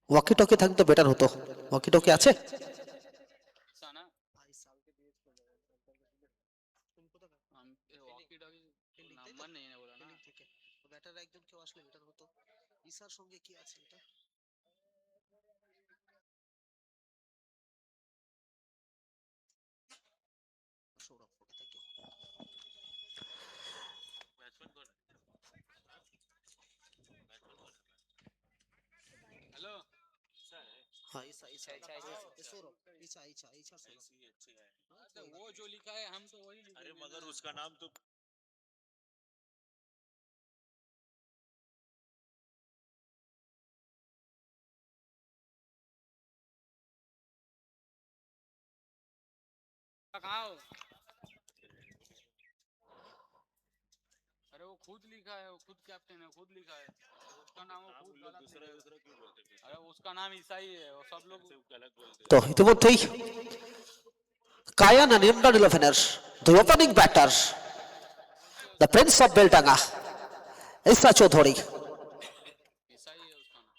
Walkie talkie থাকলে তো better হতো। ওয়াকি টকি আছে? अरे मगर उसका नाम तो कहाँ हो? अरे वो खुद लिखा है, वो खुद कैप्टन है, खुद लिखा है, उसका नाम वो खुद गलत दूसरा लिखा है। दूसरा क्यों बोलते हैं? अरे उसका नाम ईसाई है, वो सब लोग गलत बोलते তো ইতিমধ্যেই কায়ান and ইমরান ইলেভেনের দুই opening batter, the prince of Beldanga Isa Chowdhury ईसाई है उसका नाम।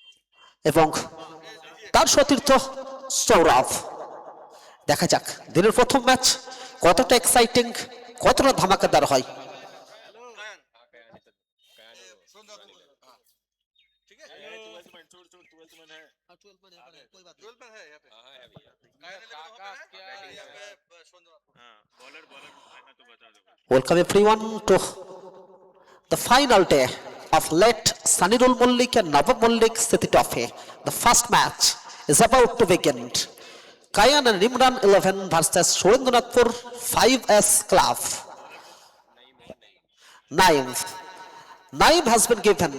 এবং তার সতীর্থ সৌরভ। দেখা যাক দিনের প্রথম ম্যাচ কতটা এক্সাইটিং, কতটা ধামাকাদার হয়। बॉलर बॉलर है ना तो बता दो Welcome everyone to the final day of late Sanirul Mullik and Nawab Mullik City Trophy. The first match is about to begin. Kayan and Imran 11 versus Surendranathpur 5S Club. Naim. Naim has been given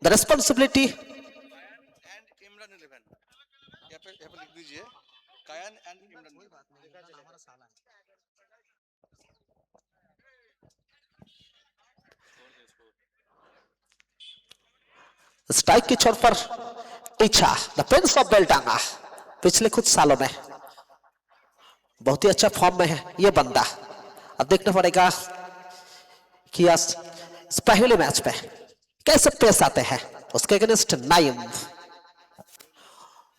the responsibility and Imran 11 यहाँ पे लिख दीजिए कायन and Imran. Strike की छोर पर इच्छा the Prince of Beldanga. पिछले कुछ सालों में बहुत ही अच्छा फॉर्म में है ये बंदा। अब देखना पड़ेगा कि आज इस पहले मैच पे कैसे पेश आते हैं उसके against Naim.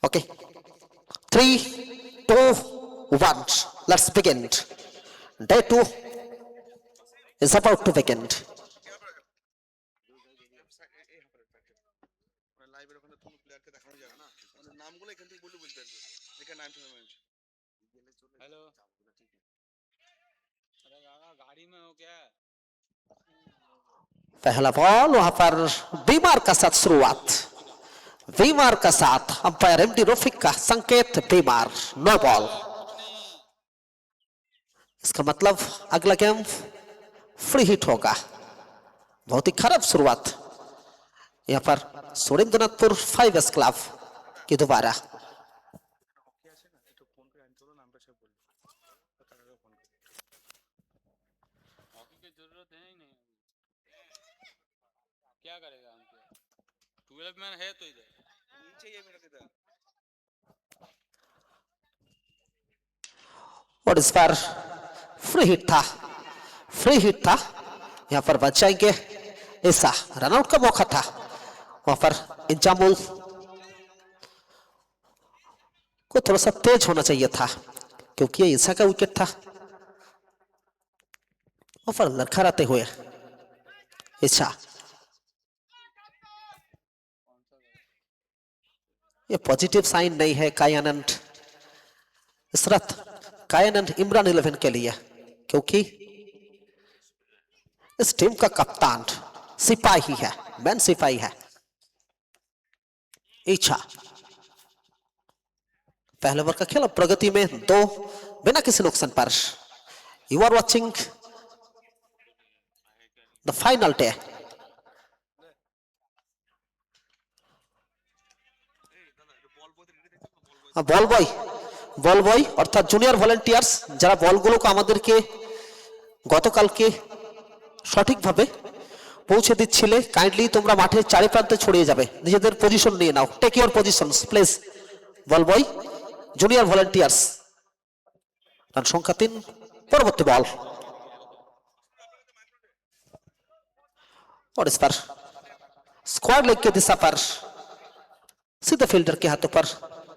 Okay 3, 2, 1 let's begin. Day 2 is about to begin. Live এর ওখানে তুমি প্লেয়ারকে দেখানো যাবে না, মানে নামগুলো এখান থেকে বলে বুঝতে পারবে দেখে নাম টুর্নামেंट। हेलो, अरे काका गाड़ी में हो क्या? पहला बॉल वहां पर बीमार का साथ शुरुआत, बीमार का साथ अंपायर एमडी रफीक का संकेत बीमार, नो बॉल। इसका मतलब अगला गेम फ्री हिट होगा। बहुत ही खराब शुरुआत यहाँ पर सुरेंद्रनाथपुर 5S क्लब की दोबारा। হকি আছে না, একটু ফোন করে আনতে হলো, নাম্বার সব বলবো কাকাকে ফোন করে। हॉकी की जरूरत है ही नहीं, क्या करेगा हमको? 12 मैन है तो इधर नीचे ये मेरा किधर और इस बार फ्री हिट था, फ्री हिट था। यहाँ पर बच जाएंगे ऐसा रनआउट का मौका था। वहां पर इंजामुल को थोड़ा सा तेज होना चाहिए था क्योंकि ये ईसा का विकेट था। वहां पर लड़खड़ाते हुए ईसा, ये पॉजिटिव साइन नहीं है कायन एंड इसरत, कायन एंड इमरान 11 के लिए, क्योंकि इस टीम का कप्तान सिपाही है, मैन सिपाही है इच्छा। पहले ओवर का खेल प्रगति में 2 बिना किसी नुकसान पर। You are watching the final day. Ball boy অর্থাৎ জুনিয়র ভলেন্টিয়ার্স যারা বলগুলোকে আমাদেরকে গতকালকে সঠিকভাবে পৌঁছে দিচ্ছিলে, কাইন্ডলি তোমরা মাঠের চারিপ্রান্তে ছড়িয়ে যাবে, নিজেদের পজিশন নিয়ে নাও, take your positions please. Ball boy junior volunteers. Run সংখ্যা 3, পরবর্তী বল। और इस पर स्क्वाड लेग के दिशा पर सीधे फील्डर के हाथों पर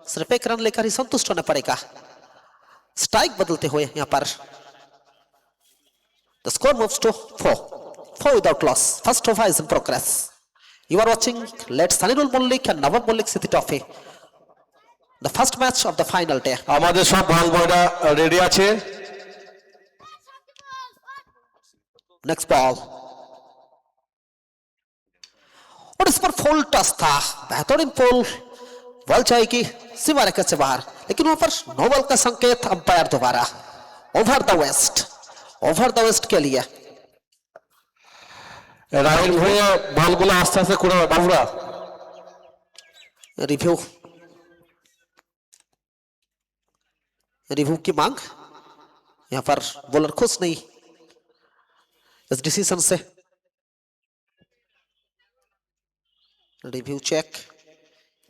सिर्फ एक रन लेकर ही संतुष्ट होना पड़ेगा। स्ट्राइक बदलते हुए यहां पर the score moves to 4 without loss. First over is in progress. You are watching Let Sanirul Mullik and Nawab Mullik City Trophy, the first match of the final day. আমাদের সব বল বয়রা রেডি আছে। Next ball और इस पर full touch था, बेहतरीन पुल, ball जाएगी सीमा रेखा से बाहर, लेकिन वहां पर नो बॉल का संकेत अंपायर दोबारा। ओवर द वेस्ट के लिए রাইট হয়ে বলগুলো আস্তে আস্তে করে বাবুরা। रिव्यू की मांग। यहां पर बॉलर खुश नहीं इस डिसीजन से। रिव्यू चेक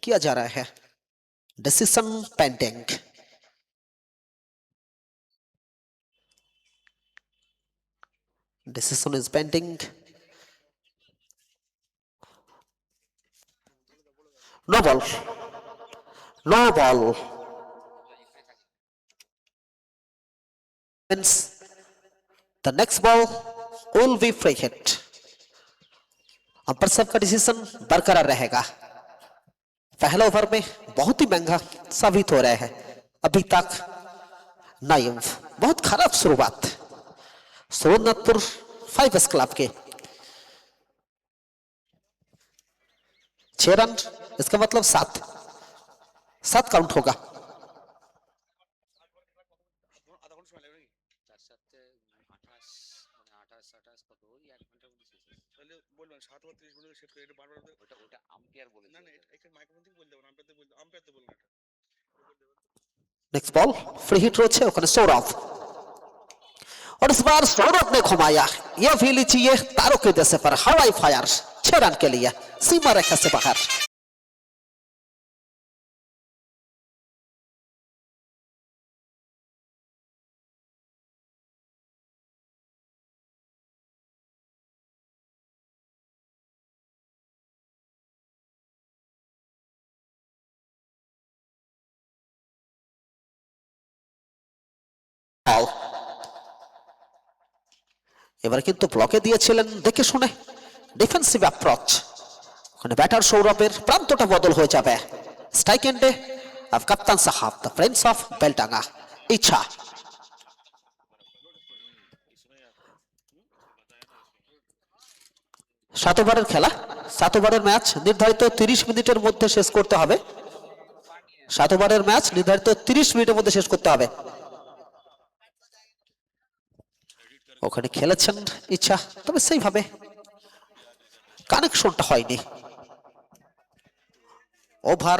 किया जा रहा है, decision pending. Decision is pending. No ball. The next ball will be free hit. Umpire साहब का डिसीजन बरकरार रहेगा। पहले ओवर में बहुत ही महंगा साबित हो रहा है अभी तक। नाइम बहुत खराब शुरुआत सोमनाथपुर 5S क्लब के 6 रन, इसका मतलब 7 काउंट होगा। नेक्स्ट बॉल फ्री हिट रोचे ओखाने सौरभ, और इस बार सौरभ ने घुमाया। यह भी लीजिए तारों के दसे पर हवाई फायर 6 रन के लिए सीमा रेखा से बाहर। এবার কিন্তু ব্লকে দিয়েছিলেন দেখে শুনে ডিফেন্সিভ অ্যাপ্রোচ। ওখানে ব্যাটার সৌরভের প্রান্তটা বদল হয়ে যাবে। স্ট্রাইক এন্ডে অফ কাপ্তান সাহাব, দ্য প্রিন্স অফ বেলডাঙ্গা ইচ্ছা। 7 ওভারের খেলা, 7 ওভারের ম্যাচ নির্ধারিত 30 মিনিটের মধ্যে শেষ করতে হবে। 7 ওভারের ম্যাচ নির্ধারিত 30 মিনিটের মধ্যে শেষ করতে হবে। ওখানে খেলেছেন ইচ্ছা, তবে সেইভাবে কানেকশনটা হয়নি। ওভার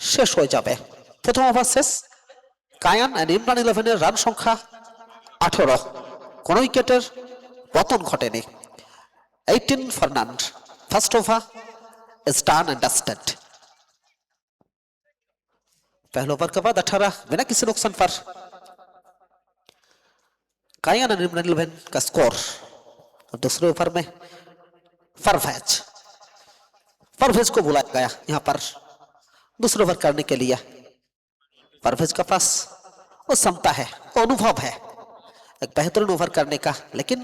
শেষ হয়ে যাবে, প্রথম ওভার শেষ। কায়ান এন্ড ইমরান 11 এর রান সংখ্যা 18, কোন উইকেটের পতন ঘটেনি। 18 for none. First over is done and dusted. पहले ओवर के बाद 18 बिना किसी नुकसान पर कायन एंड इमरान 11 का स्कोर। और दूसरे ओवर में परवेज को बुलाया गया यहां पर दूसरे ओवर करने के लिए। परवेज का पास वो क्षमता है, वो अनुभव है एक बेहतरीन ओवर करने का, लेकिन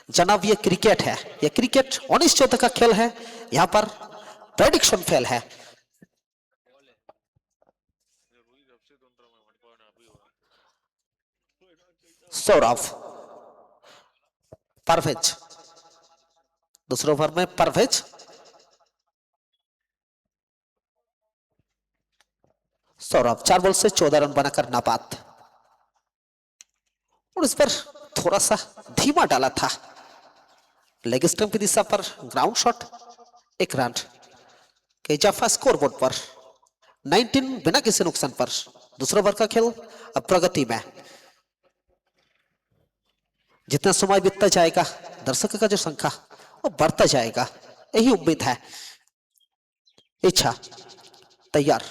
जनाब ये क्रिकेट है, ये क्रिकेट अनिश्चितता का खेल है, यहां पर प्रेडिक्शन फेल है। सौरभ, परवेज, दूसरे ओवर में परवेज, सौरभ 4 बॉल से 14 रन बनाकर नाबाद। और इस पर थोड़ा सा धीमा डाला था, लेग स्टंप की दिशा पर ग्राउंड शॉट, 1 रन के इजाफा स्कोरबोर्ड पर 19 बिना किसी नुकसान पर। दूसरा ओवर का खेल अब प्रगति में। जितना समय बीतता जाएगा दर्शकों का जो संख्या वो बढ़ता जाएगा, यही उम्मीद है। इच्छा तैयार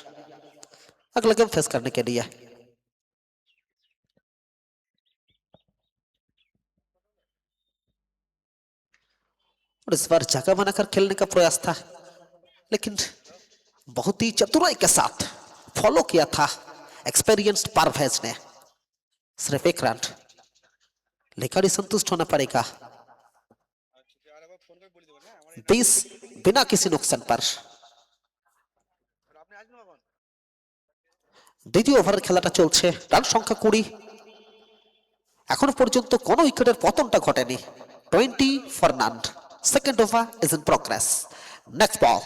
अगला गेम फेस करने के लिए। और इस बार जगह बनाकर खेलने का प्रयास था, लेकिन बहुत ही चतुराई के साथ फॉलो किया था एक्सपीरियंस्ड पारवेज ने। सिर्फ एक रन लेकर ही संतुष्ट होना पड़ेगा। 20 बिना किसी नुकसान पर। দ্বিতীয় ওভারের খেলাটা চলছে, রান সংখ্যা 20। এখনো পর্যন্ত কোনো উইকেটের পতনটা ঘটেনি। 20 for none. Second over is in progress. Next ball.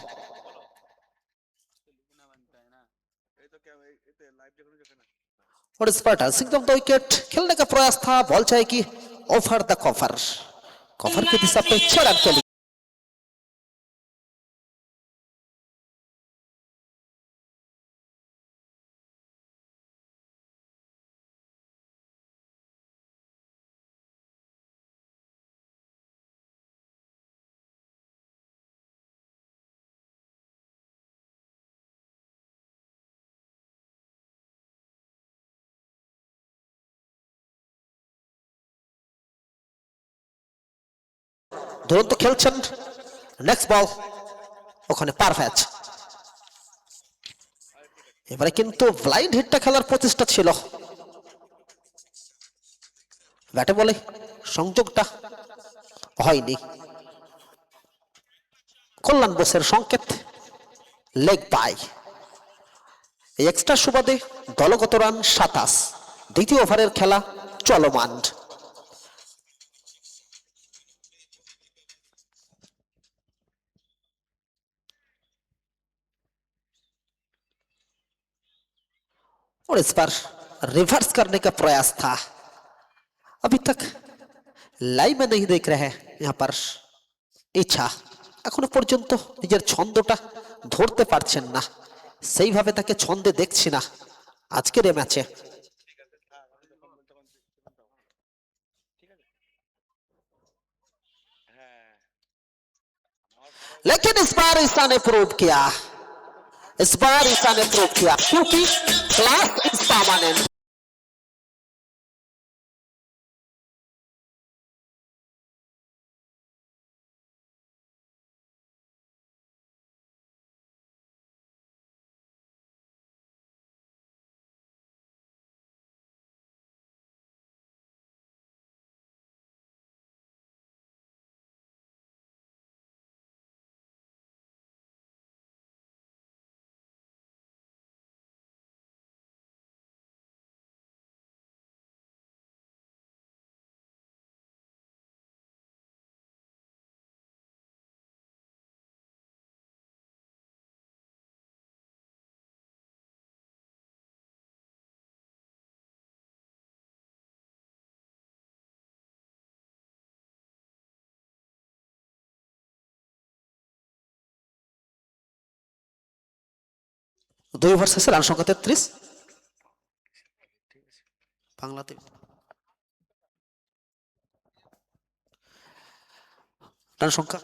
और इस पर टर्सिंग ऑफ द विकेट खेलने का प्रयास था। बॉल जाएगी ओवर द कवर। कवर की दिशा पे 6 रन के लिए। দুরন্ত খেলছেন। নেক্সট বল, ওখানে পারফেক্ট। এবারে কিন্তু ব্লাইন্ড হিটটা খেলার প্রচেষ্টা ছিল, ব্যাটে বলে সংযোগটা হয়নি। কল্যাণ বোসের সংকেত লেগ বাই। এই এক্সট্রা সুবাদে দলগত রান 27। দ্বিতীয় ওভারের খেলা চলমান। और इस पर रिवर्स करने का प्रयास था। अभी तक लाइव में नहीं देख रहे हैं यहाँ पर ইচ্ছা। এখনো পর্যন্ত নিজের ছন্দটা ধরতে পারছেন না, সেইভাবে তাকে ছন্দে দেখছি না আজকের এই ম্যাচে। लेकिन इस बार ईसा ने प्रूव किया, इस बार ईसा ने प्रूव किया, क्योंकि क्लास इज परमानेंट। দুই ওভার শেষে রান সংখ্যা 33। বাংলাতে রান সংখ্যা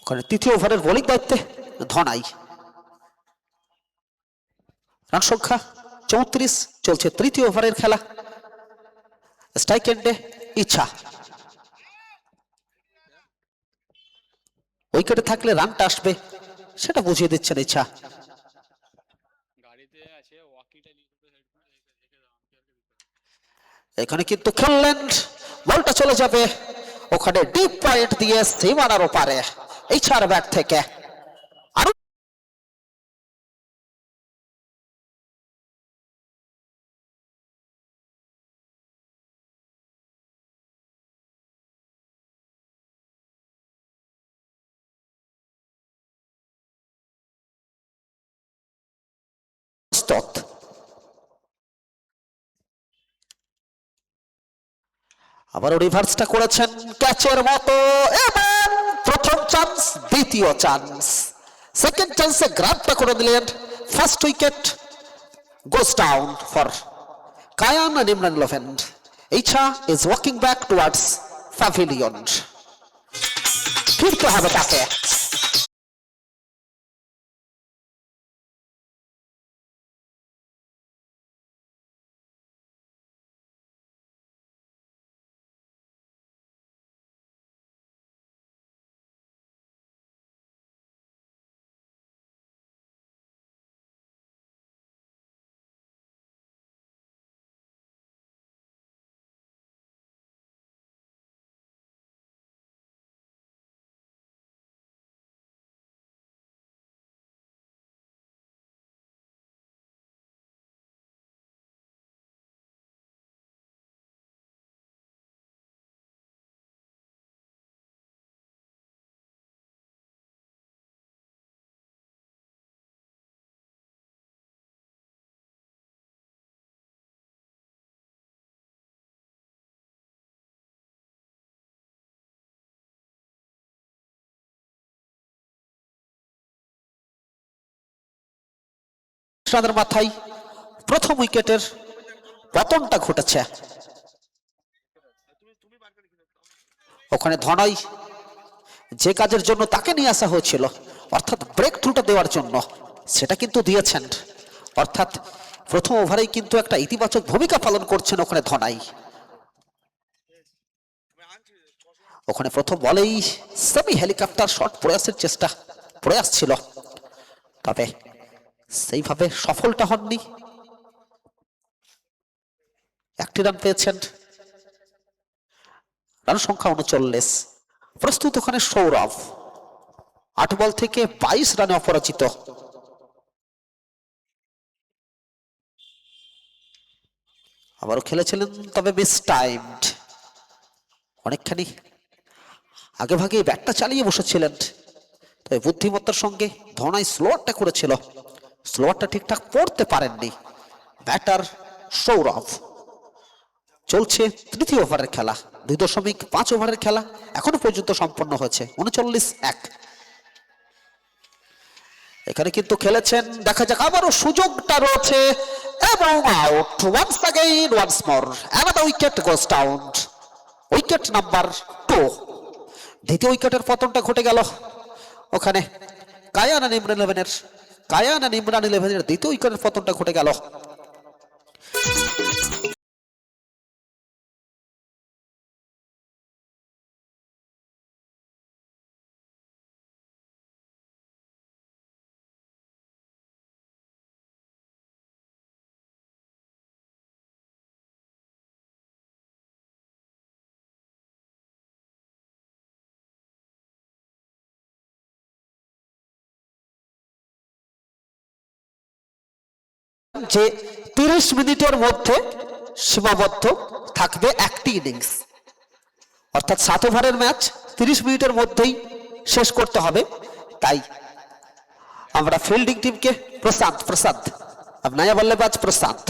ওখানে তৃতীয় ওভারের বোলিং দায়িত্বে ধনাই। রান সংখ্যা 34। চলছে তৃতীয় ওভারের খেলা। স্ট্রাইক এন্ডে ইচ্ছা। উইকেটে থাকলে রানটা আসবে সেটা বুঝিয়ে দিচ্ছেন ইচ্ছা। গাড়িতে আছে ওয়াকিটা নিয়ে সাইড করে রেখে দাও, আমি আর এখানে কিন্তু খেললেন, বলটা চলে যাবে ওখানে ডিপ পয়েন্ট দিয়ে সীমানার ওপারে ইচ্ছার ব্যাট থেকে। আরো আবারও রিভার্সটা করেছেন ক্যাচের মতো, এবং প্রথম চান্স, দ্বিতীয় চান্স, সেকেন্ড চান্সে গ্রাবটা করে দিলেন। First wicket goes down for Kayan and Imran Levent. Icha is walking back towards pavilion. ফিরতে হবে তাকে। রানের মাথায় প্রথম উইকেটের পতনটা ঘটেছে। ওখানে ধনয় যে কাজের জন্য তাকে নিয়ে আসা হয়েছিল, অর্থাৎ ব্রেক থ্রুটা দেওয়ার জন্য, সেটা কিন্তু দিয়েছেন। অর্থাৎ প্রথম ওভারেই কিন্তু একটা ইতিবাচক ভূমিকা পালন করছেন ওখানে ধনাই। ওখানে প্রথম বলেই সেমি হেলিকপ্টার শট পড়ে আসছিল, তবে সেইভাবে সফলটা হননি। একটি রান পেয়েছেন, রান সংখ্যা 39। প্রস্তুত ওখানে সৌরভ, 8 বল থেকে 22 রানে অপরাজিত। আবারও খেলেছিলেন, তবে মিস টাইমড। অনেকখানি আগে ভাগে ব্যাটটা চালিয়ে বসেছিলেন, তবে বুদ্ধিমত্তার সঙ্গে ধনাই স্লোয়ারটা করেছিল, স্লোয়ারটা ঠিকঠাক পড়তে পারেননি ব্যাটার সৌরভ। চলছে তৃতীয় ওভারের খেলা, 2.5 ওভারের খেলা এখনো পর্যন্ত সম্পন্ন হয়েছে। 39-1। এখানে কিন্তু খেলেছেন, দেখা যাক আবারও সুযোগটা রয়েছে এবং out. Once again once more, another wicket goes down. Wicket number 2। দ্বিতীয় উইকেটের পতনটা ঘটে গেল ওখানে কায়ান আর ইমরান ইলেভেনের দ্বিতীয় উইকেটের পতনটা ঘটে গেল। যে 30 মিনিটের মধ্যে সীমাবদ্ধ থাকবে একটি ইনিংস, অর্থাৎ 7 ওভারের ম্যাচ 30 মিনিটের মধ্যেই শেষ করতে হবে। তাই আমরা ফিল্ডিং টিমকে প্রশান্ত अब नया बल्लेबाज प्रशांत,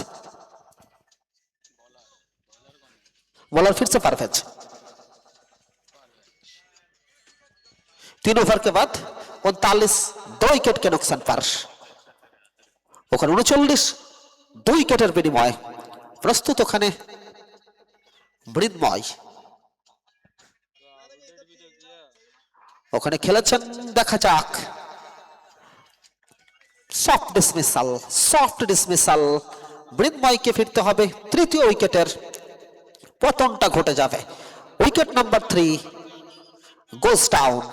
बॉलर फिर से परवेज। 3 ओवर के बाद 39, 2 विकेट के नुकसान पर ওখানে 39, 2 উইকেটের বিনিময়। প্রস্তুত ওখানে মৃন্ময়, ওখানে খেলেছেন, দেখা যাক। সফট ডিসমিসাল মৃন্ময়কে ফিরতে হবে, তৃতীয় উইকেটের পতনটা ঘটে যাবে। উইকেট নাম্বার 3 গোস ডাউন।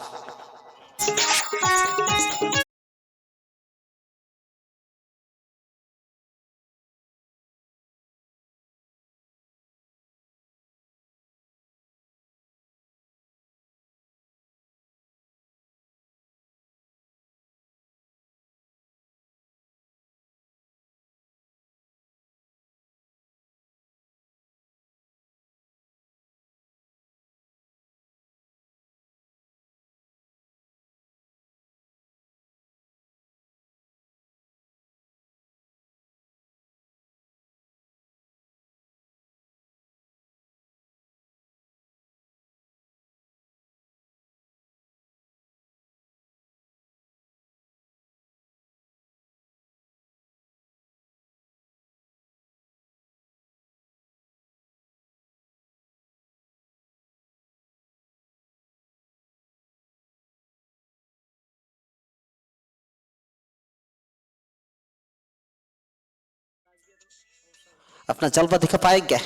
अपना जलवा दिखा पाएंगे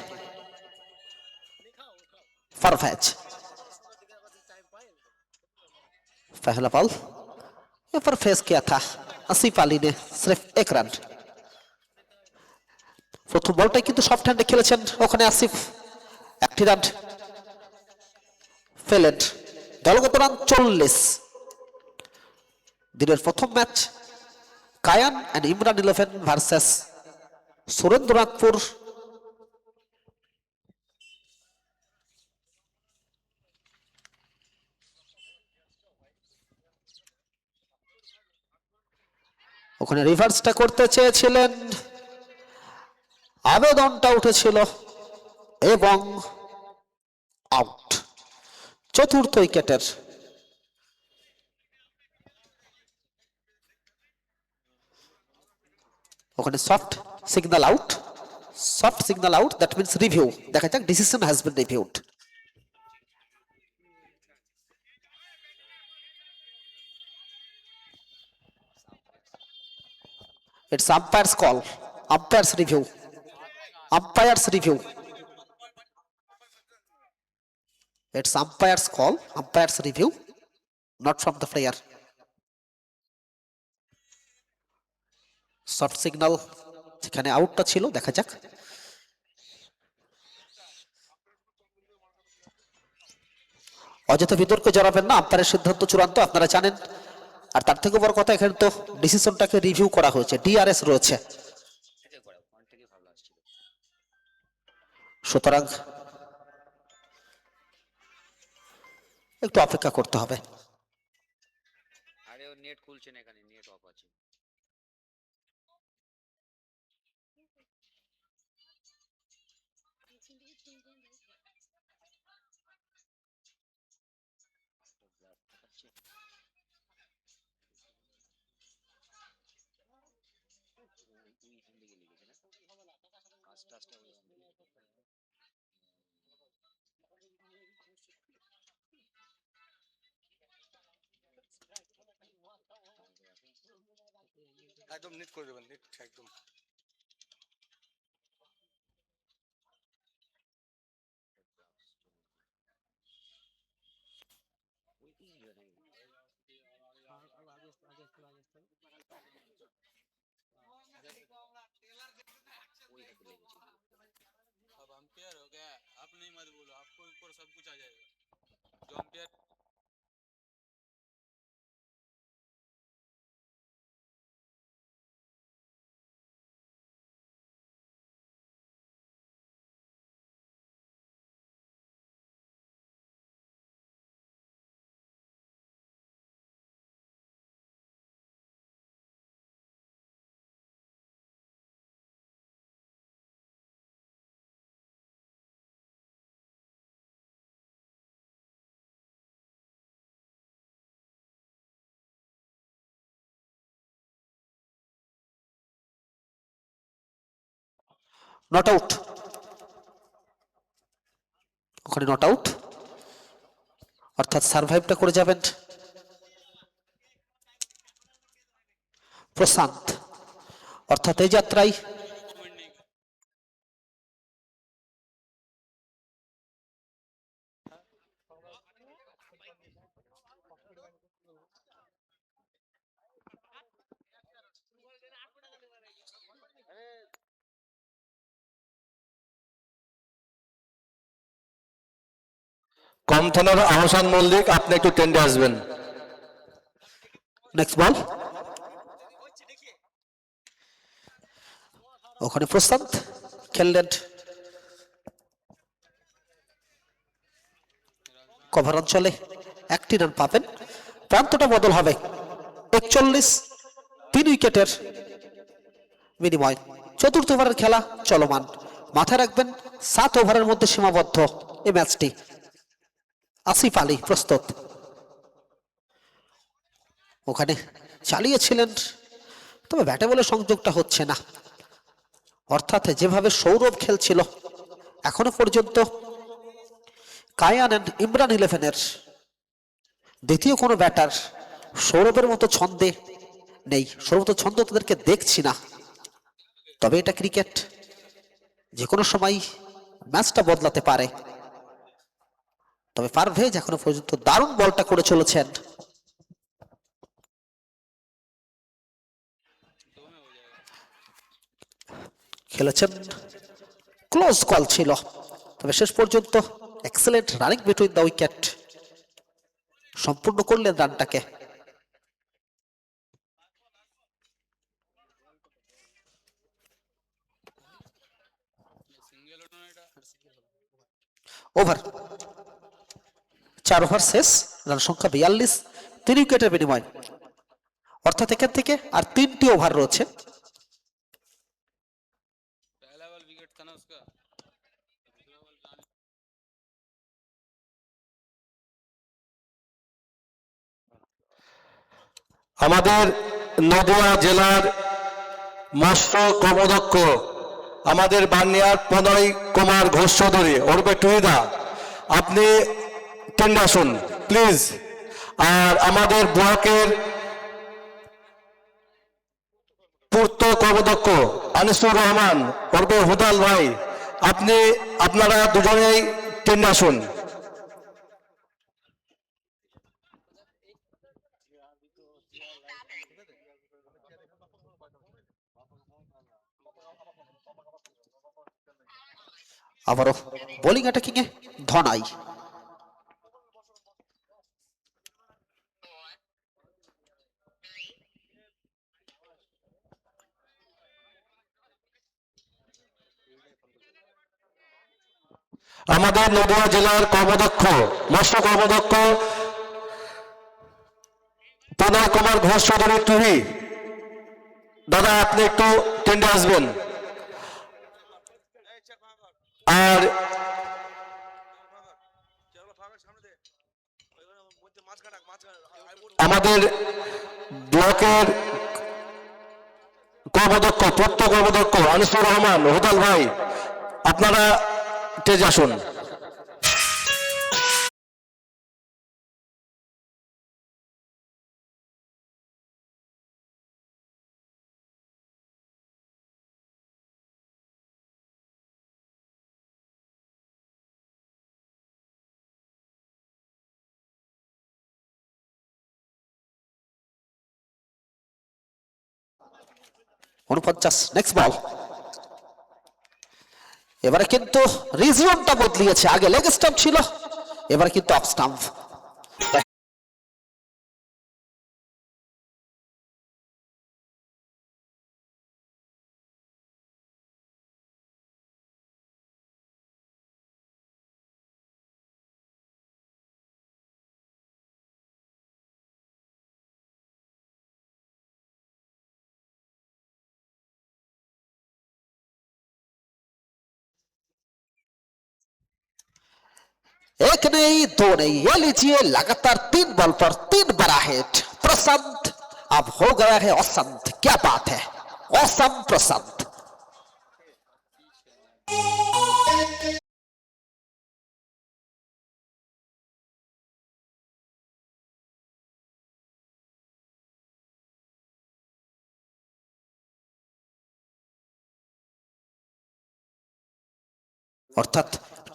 परवेज। पहला बॉल ऊपर फेस किया था आसिफ अली ने, सिर्फ 1 রান। প্রথম বলটাই কিন্তু সফট হ্যান্ডে খেলেছেন ওখানে আসিফ, একটি রান ফেলেন। দলগত রান 40। দিনের প্রথম match Kayan and Imran 11 versus Surendranathpur. ওখানে রিভার্সটা করতে চেয়েছিলেন, আবেদনটা উঠেছিল এবং আউট। চতুর্থ উইকেটের ওখানে soft signal out, soft signal out that means review. দেখা যাক decision has been reviewed. It's umpire's call, umpire's review, umpire's review. It's umpire's call, umpire's review, not from the player. Soft signal যেখানে আউটটা ছিল, দেখা যাক। অযথা বিতর্কে জড়াবেন না, আম্পায়ারের সিদ্ধান্ত চূড়ান্ত, আপনারা জানেন। আর তার থেকে বড় কথা, এখানে তো ডিসিশনটাকে রিভিউ করা হয়েছে, ডিআরএস রয়েছে, সুতরাং একটু অপেক্ষা করতে হবে। আরে ও নেট খুলছে না, এখানে নেট অফ আছে। একদম নিট করে দেবেন, নিট একদম। अब अंपायर हो गया, आप नहीं मत बोलो, आपको ऊपर सब कुछ आ जाएगा। जो अंपायर নট আউট, ওখানে নট আউট, অর্থাৎ সার্ভাইভটা করে যাবেন প্রশান্ত। অর্থাৎ এই যাত্রায় मूवमेंट नहीं कर। কমথানার আহসান মল্লিক, আপনি একটু টেন্ডে আসবেন। নেক্সট বল, ওখানে প্রশান্ত খেললেন কভার অঞ্চলে, একটি রান পাবেন, প্রান্তটা বদল হবে। 41, 3 উইকেটের বিনিময়, চতুর্থ ওভারের খেলা চলমান। মাথায় রাখবেন 7 ওভারের মধ্যে সীমাবদ্ধ এই ম্যাচটি। আসিফ আলী প্রস্তুত, ওখানে চালিয়েছিলেন, তবে ব্যাটে বলে সংযোগটা হচ্ছে না। অর্থাৎ যেভাবে সৌরভ খেলছিল এখনো পর্যন্ত কায়ান এন্ড ইমরান 11-এর দ্বিতীয় কোনো ব্যাটার সৌরভের মতো ছন্দে নেই। সৌরভ তো ছন্দ তাদেরকে দেখছি না, তবে এটা ক্রিকেট, যে কোনো সময় ম্যাচটা বদলাতে পারে। তবে পারভেজ এখনো পর্যন্ত দারুণ বলটা করে চলেছেন। খেলেছেন, ক্লোজ কল ছিল, তবে শেষ পর্যন্ত excellent running between the wicket, সম্পূর্ণ করলেন রানটাকে। সিঙ্গেল ওঠো না, এটা ওভার, 4 ওভার শেষ, রান সংখ্যা 42, 3 উইকেটের বিনিময়। অর্থাৎ এখান থেকে আর 3টি ওভার রয়েছে। पहला बॉल विकेट था ना उसका, दूसरा बॉल जाने। আমাদের নদিয়া জেলার মৎস্য কর্মদক্ষ আমাদের বানিয়ার প্রণয় কুমার ঘোষ চৌধুরী ওরফে টুইদা, আপনি টেন্ডে আসুন প্লিজ। আর আমাদের ব্লকের পূর্ত কর্মদক্ষ আনিসুর রহমান ওরফে হুদাল ভাই, আপনারা দুজনেই টেন্ডে আসুন। আবারও বোলিং অ্যাটাকিং এ ধনাই। আমাদের নদিয়া জেলার কর্মদক্ষ মৎস্য কর্মদক্ষ প্রণয় কুমার ঘোষ চৌধুরী টুহি, দাদা আপনি একটু টেন্ডে আসবেন। আর আমাদের ব্লকের কর্মদক্ষ পূর্ত কর্মদক্ষ আনিসুর রহমান হুদাল ভাই, আপনারা স্টেজে আসুন। উনপঞ্চাশ, নেক্সট বল। এবারে কিন্তু রিজিয়নটা বদলিয়েছে, আগে লেগ স্টাম্প ছিল, এবারে কিন্তু অফ স্টাম্প। एक नहीं दो नहीं, ये लीजिए लगातार 3 बॉल पर 3 बड़ा हिट। प्रशांत अब हो गया है औसंत, क्या बात है, औसम प्रशांत। অর্থাৎ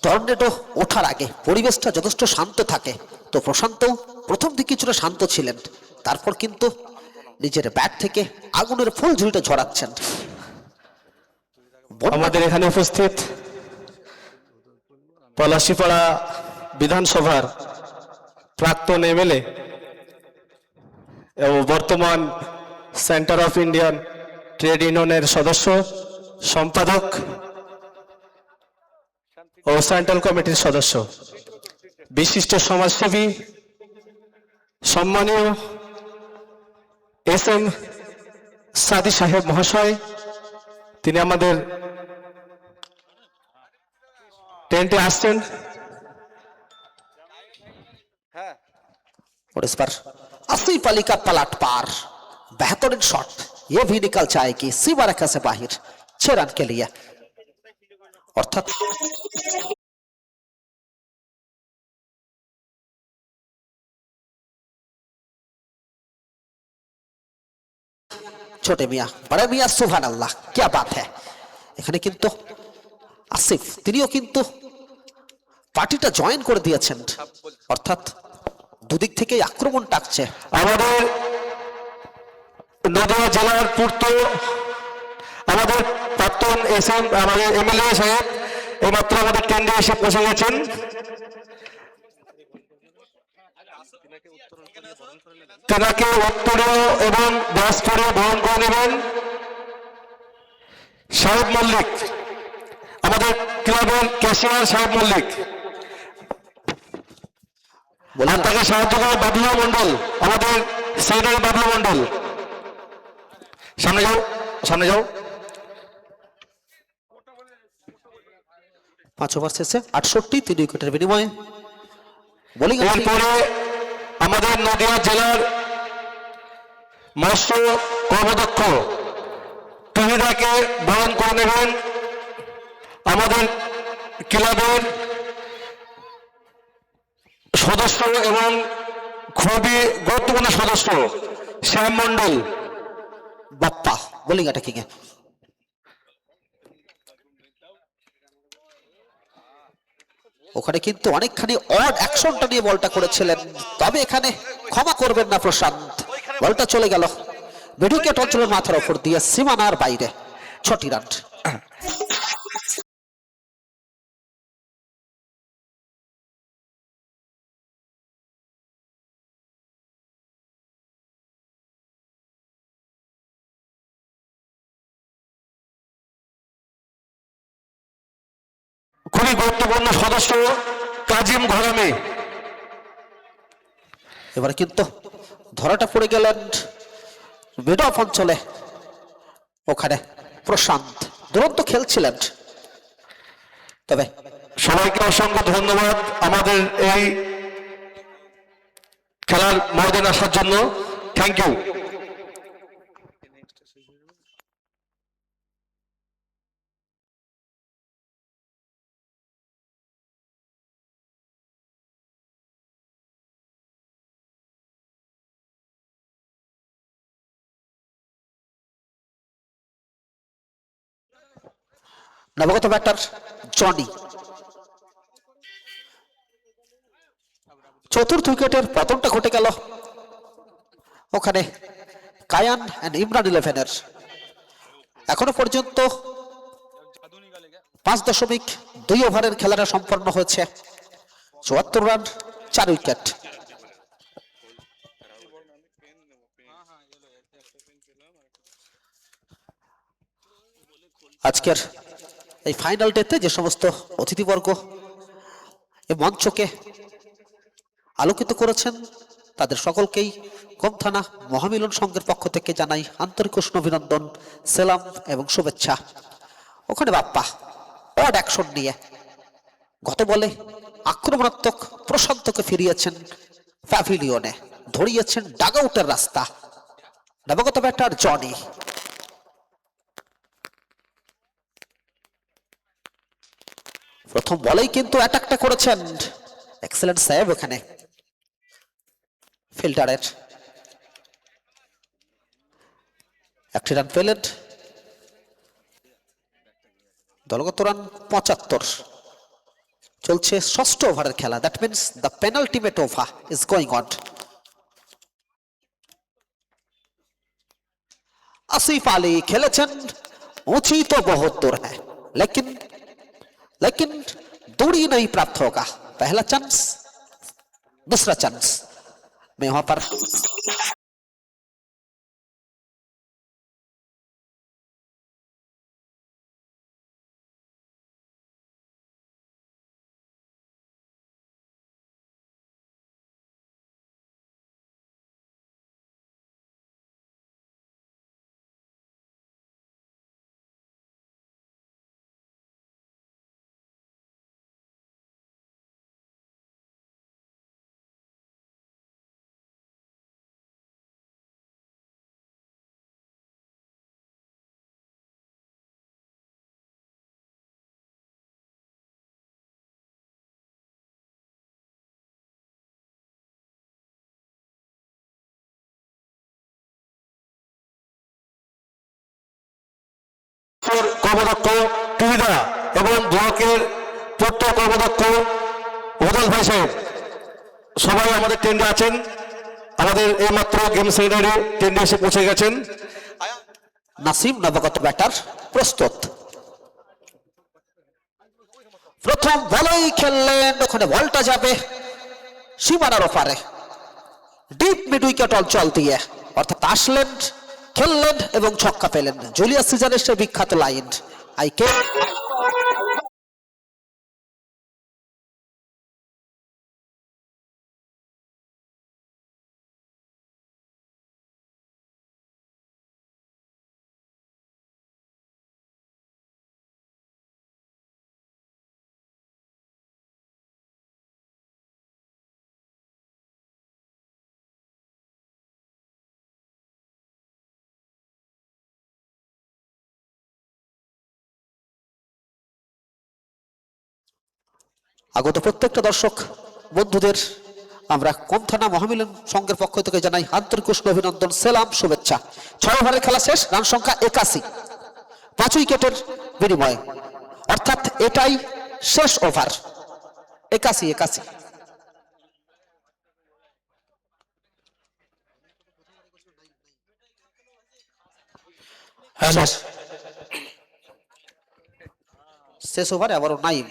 টর্নেডো ওঠার আগে পরিবেশটা যথেষ্ট শান্ত থাকে, তো প্রশান্ত প্রথম দিকে কিছুটা শান্ত ছিলেন, তারপর কিন্তু নিজের ব্যাট থেকে আগুনের ফুল ঝুড়িটা ঝরাচ্ছেন। আমাদের এখানে উপস্থিত পলাশীপাড়া বিধানসভার প্রাক্তন এমএলএ এবং বর্তমান সেন্টার অফ ইন্ডিয়ান ট্রেড ইউনিয়নের সদস্য সম্পাদক ও সেন্ট্রাল কমিটির সদস্য, বিশিষ্ট সমাজসেবী সম্মানীয় এস.এম. সাদি সাহেব মহাশয়, তিনি আমাদের টেন্টে আসছেন। और इस पर 80 पाली का पलट पार, बेहतरीन शॉट, ये भी निकल जाएगी सीमा रेखा से बाहर 6 रन के लिए। अर्थात छोटे मियां बड़े मियां सुभान अल्लाह, क्या बात है। এখানে কিন্তু আসিফ তিনিও কিন্তু পার্টিটা জয়েন করে দিয়েছেন, অর্থাৎ দুদিক থেকে আক্রমণ টাকছে। আমাদের নদিয়া জেলার পূর্ত আমাদের প্রাক্তন এসএম আমাদের এমএলএ সাহেব এইমাত্র আমাদের টেন্ডে এসে পৌঁছে গেছেন। তেনাকে উত্তরীয় এবং ব্যাসপুরে বহন করে নেবেন সাহেব মল্লিক, আমাদের ক্লাবের ক্যাশিয়ার সাহেব মল্লিক। আর তাকে সাহায্য করে বাবলু মন্ডল, আমাদের সেক্রেটারি বাবলু মন্ডল। সামনে যাও, সামনে যাও। 5 ওভার শেষে 68, 3 উইকেটের বিনিময়ে বোলিং। এরপরে আমাদের নদিয়া জেলার মৎস্য কর্মদক্ষ টুহিদাকে বরণ করে নেবেন আমাদের ক্লাবের সদস্য এবং খুবই গুরুত্বপূর্ণ সদস্য শ্যাম মন্ডল। বাপ্পা বোলিং অ্যাটাকিং এ ওখানে কিন্তু অনেকখানি অড অ্যাকশনটা নিয়ে বলটা করেছিলেন, তবে এখানে ক্ষমা করবেন না প্রশান্ত, বলটা চলে গেল মিডউইকেট অঞ্চলের মাথার ওপর দিয়ে সীমানার বাইরে। 6টি রান। খুবই গুরুত্বপূর্ণ সদস্য কাজিম ঘরামি। এবারে কিন্তু ধরাটা পড়ে গেলেন মিড অফ অঞ্চলে, ওখানে প্রশান্ত দুরন্ত খেলছিলেন। তবে সবাইকে অসংখ্য ধন্যবাদ আমাদের এই খেলার ময়দানে আসার জন্য। Thank you. নবগত ব্যাটার জনি, চতুর্থ উইকেটের পতনটা ঘটে গেল ওখানে কায়ান এন্ড ইমরান 11-এর। এখনো পর্যন্ত 5.2 ওভারের খেলাটা সম্পন্ন হয়েছে, 74 রান, 4 উইকেট। আজকের এই ফাইনাল ডেতে যে সমস্ত অতিথিবর্গ এই মঞ্চকে আলোকিত করেছেন তাদের সকলকেই কম থানা মহামিলন সংঘের পক্ষ থেকে জানাই আন্তরিক উষ্ণ অভিনন্দন, সালাম এবং শুভেচ্ছা। ওখানে বাপ্পা অড অ্যাকশন নিয়ে গত বলে আক্রমণাত্মক প্রশান্তকে ফিরিয়েছেন প্যাভিলিয়নে, ধরিয়েছেন ডাগআউটের রাস্তা। নবগত ব্যাটার জনি, প্রথম বলেই কিন্তু অ্যাটাকটা করেছেন, এক্সেলেন্ট সেভ ওখানে ফিল্ডারের। 1টি রান পেলেন, দলগত রান 75। চলছে 6ষ্ঠ ওভারের খেলা, that means the penultimate over is going on. Asif Ali খেলেছেন ऊंची तो बहुत दूर है, लेकिन दूरी नहीं प्राप्त होगा। पहला चांस, दूसरा चांस में वहां पर কর্মদক্ষ টুহিদা এবং ব্লকের পূর্ত কর্মদক্ষ ওদল ভাই সাহেব সবাই আমাদের টেন্ডে আছেন। আমাদের এইমাত্র গেম সেক্রেটারি টেন্ডে এসে পৌঁছে গেছেন। নাসিম নবগত ব্যাটার প্রস্তুত, প্রথম বলেই খেললেন, ওখানে বলটা যাবে সীমানার ওপারে ডিপ মিড উইকেট অঞ্চল দিয়ে, অর্থাৎ আসলেন, খেললেন এবং ছক্কা পেলেন। জুলিয়াস সিজারের সেই বিখ্যাত লাইন, আইকে আগত প্রত্যেকটা দর্শক বন্ধুদের আমরা কোন থানা মহামিলন সংঘের পক্ষ থেকে জানাই আন্তরিক উষ্ণ অভিনন্দন, সালাম, শুভেচ্ছা। 6 ওভারের খেলা শেষ, রান সংখ্যা 81, 5 উইকেটের বিনিময়ে, অর্থাৎ এটাই শেষ ওভার। 81। হ্যালো, শেষ ওভারে আবারও নাইম।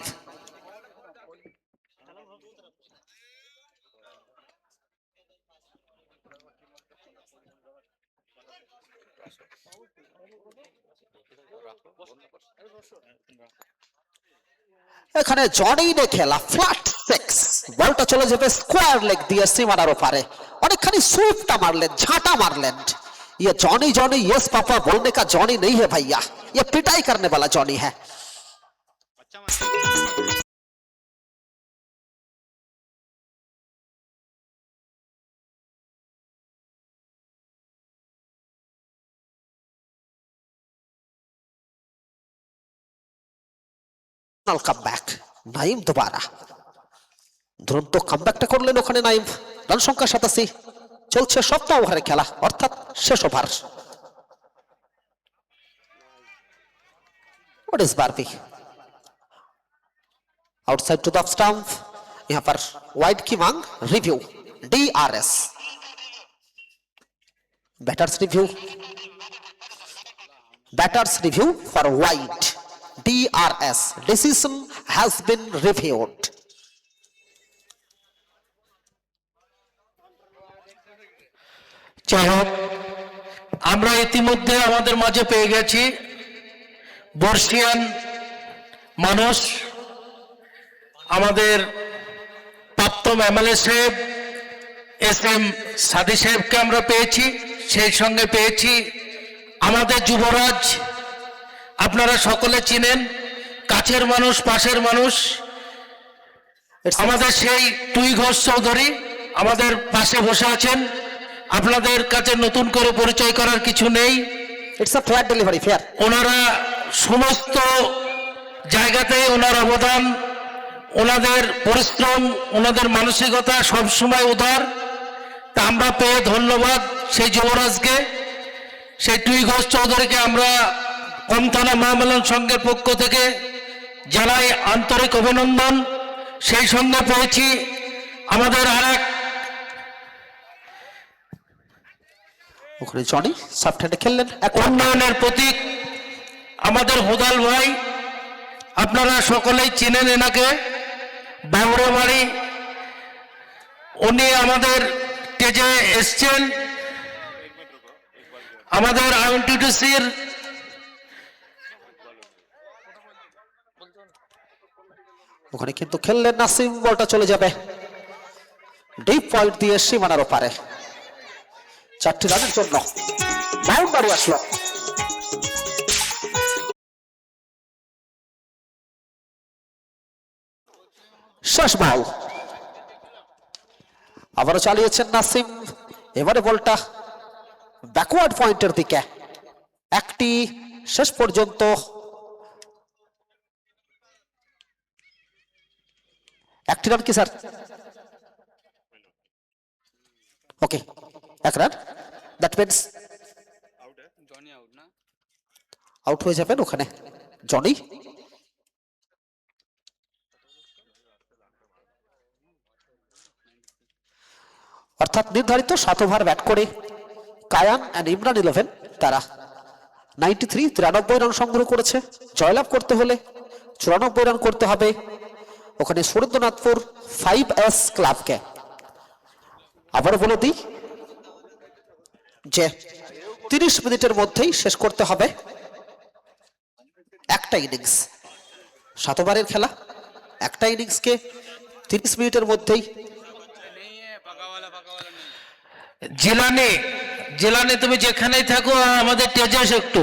এখানে জনি নে খেলা ফ্ল্যাট 6, বলটা চলে যাবে স্কোয়ার লেগ দিয়ে সীমানার ওপারে। অনেকখানি সুইপটা মারলেন, ঝাঁটা मारलें। ये जॉनी जॉनी यस पापा बोलने का जॉनी नहीं है भैया, ये पिटाई करने वाला जॉनी है। अच्छा मतलब কামব্যাক নাইম दोबारा দুরন্ত কামব্যাকটা করলেন ওখানে নাইম। রান সংখ্যা 87, চলছে 7 ওভারের খেলা, অর্থাৎ শেষ over. What is Barbie? Outside to the stump, यहाँ पर वाइड की मांग, review DRS, batters review for wide DRS, decision has been reviewed। যাই হোক, আমরা ইতিমধ্যে আমাদের মাঝে পেয়ে গেছি বর্ষিয়ান মানুষ, আমাদের প্রাক্তন এমএলএ সাহেব SM সাদি সাহেবকে আমরা পেয়েছি, সেই সঙ্গে পেয়েছি আমাদের যুবরাজ, আপনারা সকলে চিনেন, কাছের মানুষ, পাশের মানুষ, আমাদের সেই তুই ঘোষ চৌধুরী আমাদের পাশে বসে আছেন। আপনাদের কাছে নতুন করে পরিচয় করার কিছু নেই, It's a fair delivery, fair। ওনারা সমস্ত জায়গাতে ওনার অবদান, ওনাদের পরিশ্রম, ওনাদের মানসিকতা সবসময় উদার। তা আমরা পেয়ে ধন্যবাদ সেই যুবরাজকে, সেই তুই ঘোষ চৌধুরীকে আমরা কমথানা মহামেলন সংঘের পক্ষ থেকে জানাই আন্তরিক অভিনন্দন। সেই সঙ্গে পেয়েছি আমাদের আরেক ওখানে জনি সফট হ্যান্ডে খেললেন, উন্নয়নের প্রতীক আমাদের হুদাল ভাই, আপনারা সকলেই চিনেন এনাকে, বাবুরা বাড়ি, উনি আমাদের স্টেজে এসছেন, আমাদের INTTC-র ওখানে কিন্তু খেললেন নাসিম, বলটা চলে যাবে ডিপ পয়েন্ট দিয়ে সীমানার ওপারে। 4টি রানের জন্য বাউন্ডারি আসলো। শেষ বল, আবারও চালিয়েছেন নাসিম, এবারে বলটা ব্যাকওয়ার্ড পয়েন্টের দিকে। একটি শেষ পর্যন্ত একটি রান কি sir? Okay, 1 run, that means Johnny out ना। আউট হয়ে যাবেন ওখানে জনি। অর্থাৎ নির্ধারিত 7 ওভার ব্যাট করে কায়ান এন্ড ইমরান 11 তারা 93 রান সংগ্রহ করেছে। জয়লাভ করতে হলে 94 রান করতে হবে ওখানে সুরেন্দ্রনাথপুর 5S ক্লাবকে। আবার বলে দিই যে 30 মিনিটের মধ্যেই শেষ করতে হবে একটা ইনিংস। 7 ওভারের খেলা, একটা ইনিংসকে 30 মিনিটের মধ্যেই। नहीं है पका वाला नहीं। জিলানি, জিলানি তুমি যেখানেই থাকো আমাদের স্টেজে এসো একটু।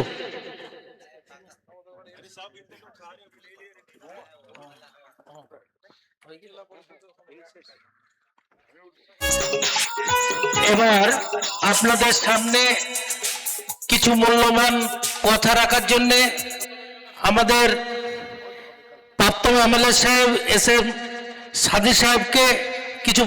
এবার আপনাদের সামনে কিছু মূল্যবান কথা রাখার জন্য আমাদের প্রাক্তন এমএলএ সাহেব SM সাদি সাহেবকে কিছু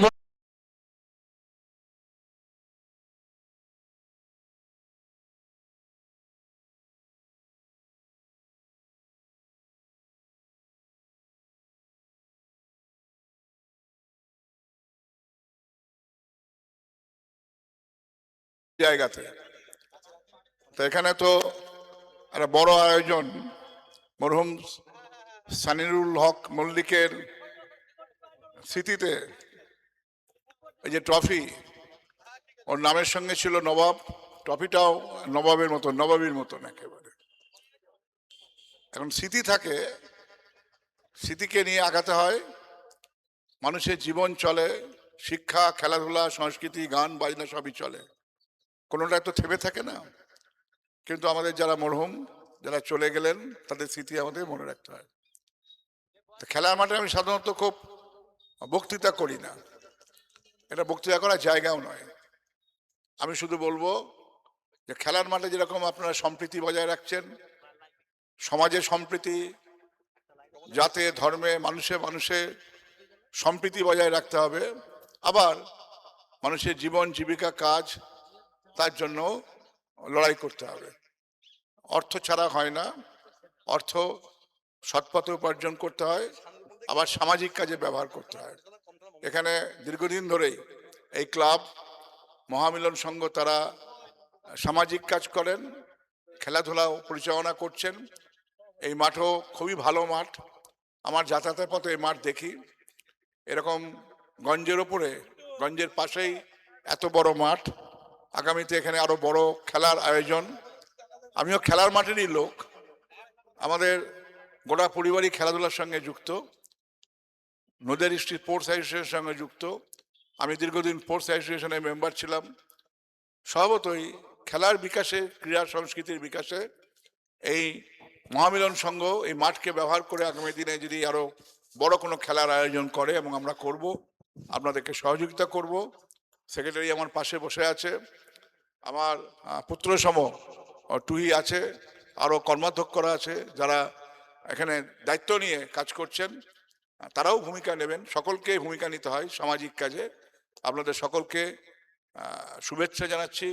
জায়গাতে। তো এখানে তো একটা বড় আয়োজন, মরহুম সানিরুল হক মল্লিকের স্মৃতিতে এই যে ট্রফি, ওর নামের সঙ্গে ছিল নবাব, ট্রফিটাও নবাবের মতন, নবাবীর মতন একেবারে। এখন স্মৃতি থাকে, স্মৃতিকে নিয়ে আগাতে হয়। মানুষের জীবন চলে, শিক্ষা, খেলাধুলা, সংস্কৃতি, গান বাজনা সবই চলে, কোনোটা তো থেমে থাকে না। কিন্তু আমাদের যারা মরহুম, যারা চলে গেলেন, তাদের স্মৃতি আমাদের মনে রাখতে হয়। তো খেলার মাঠে আমি সাধারণত খুব বক্তৃতা করি না, এটা বক্তৃতা করার জায়গাও নয়। আমি শুধু বলবো যে খেলার মাঠে যেরকম আপনারা সম্প্রীতি বজায় রাখছেন, সমাজের সম্প্রীতি, জাতে ধর্মে মানুষে মানুষে সম্প্রীতি বজায় রাখতে হবে। আবার মানুষের জীবন জীবিকা কাজ, তার জন্য লড়াই করতে হবে। অর্থ ছাড়া হয় না, অর্থ সৎপথে উপার্জন করতে হয়, আবার সামাজিক কাজে ব্যবহার করতে হয়। এখানে দীর্ঘদিন ধরেই এই ক্লাব, মহামিলন সংঘ, তারা সামাজিক কাজ করেন, খেলাধুলাও পরিচালনা করছেন। এই মাঠও খুবই ভালো মাঠ, আমার যাতায়াতের পথে এই মাঠ দেখি। এরকম গঞ্জের ওপরে, গঞ্জের পাশেই এত বড় মাঠ, আগামীতে এখানে আরো বড় খেলার আয়োজন। আমিও খেলার মাঠেরই লোক, আমাদের গোটা পরিবারই খেলাধুলার সঙ্গে যুক্ত, নদের স্পোর্টস অ্যাসোসিয়েশনের সঙ্গে যুক্ত। আমি দীর্ঘদিন স্পোর্টস অ্যাসোসিয়েশনের মেম্বার ছিলাম। স্বভাবতই খেলার বিকাশে, ক্রীড়া সংস্কৃতির বিকাশে এই মহামিলন সংঘ এই মাঠকে ব্যবহার করে আগামী দিনে যদি আরো বড় কোনো খেলার আয়োজন করে, এবং আমরা করব, আপনাদেরকে সহযোগিতা করব। সেক্রেটারি আমার পাশে বসে আছে, আমার পুত্রসম টুহি আছে, আরো কর্মাধ্যক্ষরা আছে, যারা এখানে দায়িত্ব নিয়ে কাজ করছেন, তারাও ভূমিকা নেবেন। সকলকে ভূমিকা নিতে হয় সামাজিক কাজে। আপনাদের সকলকে শুভেচ্ছা জানাচ্ছি,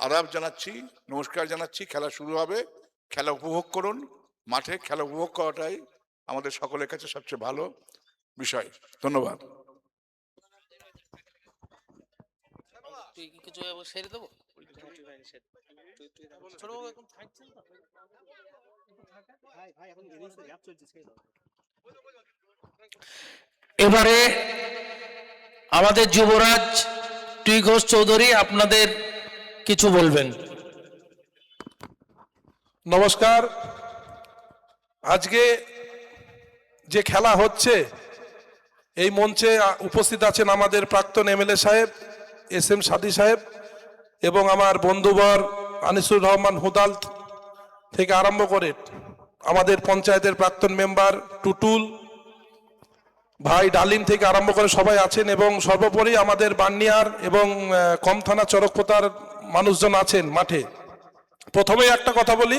আদাব জানাচ্ছি, নমস্কার জানাচ্ছি। খেলা শুরু হবে, খেলা উপভোগ করুন। মাঠে খেলা উপভোগ করাটাই আমাদের সকলের কাছে সবচেয়ে ভালো বিষয়। ধন্যবাদ। কিছু সেরে দেবো। এবারে আমাদের যুবরাজ টুই ঘোষ চৌধুরী আপনাদের কিছু বলবেন। নমস্কার। আজকে যে খেলা হচ্ছে, এই মঞ্চে উপস্থিত আছেন আমাদের প্রাক্তন এমএলএ সাহেব এস.এম. সাদি সাহেব, এবং আমার বন্ধুবর আনিসুর রহমান হুদাল থেকে আরম্ভ করে আমাদের পঞ্চায়েতের প্রাক্তন মেম্বার টুটুল ভাই, ডালিম থেকে আরম্ভ করে সবাই আছেন, এবং সর্বোপরি আমাদের বান্নিয়ার এবং কম থানা চরকপোতার মানুষজন আছেন মাঠে। প্রথমেই একটা কথা বলি,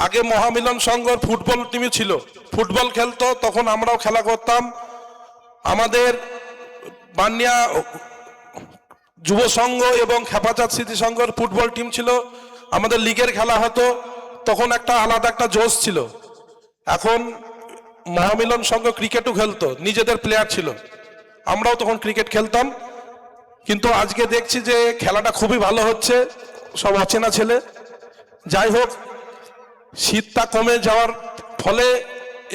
আগে মহামিলন সংঘর ফুটবল টিমই ছিল, ফুটবল খেলতো, তখন আমরাও খেলা করতাম। আমাদের বান্নিয়া যুব সংঘ এবং খেপাচাঁদ স্মৃতি সংঘর ফুটবল টিম ছিল, আমাদের লিগের খেলা হতো, তখন একটা আলাদা একটা জোশ ছিল। এখন মহামিলন সংঘ ক্রিকেটও খেলতো, নিজেদের প্লেয়ার ছিল, আমরাও তখন ক্রিকেট খেলতাম। কিন্তু আজকে দেখছি যে খেলাটা খুবই ভালো হচ্ছে, সব অচেনা ছেলে। যাই হোক, শীতটা কমে যাওয়ার ফলে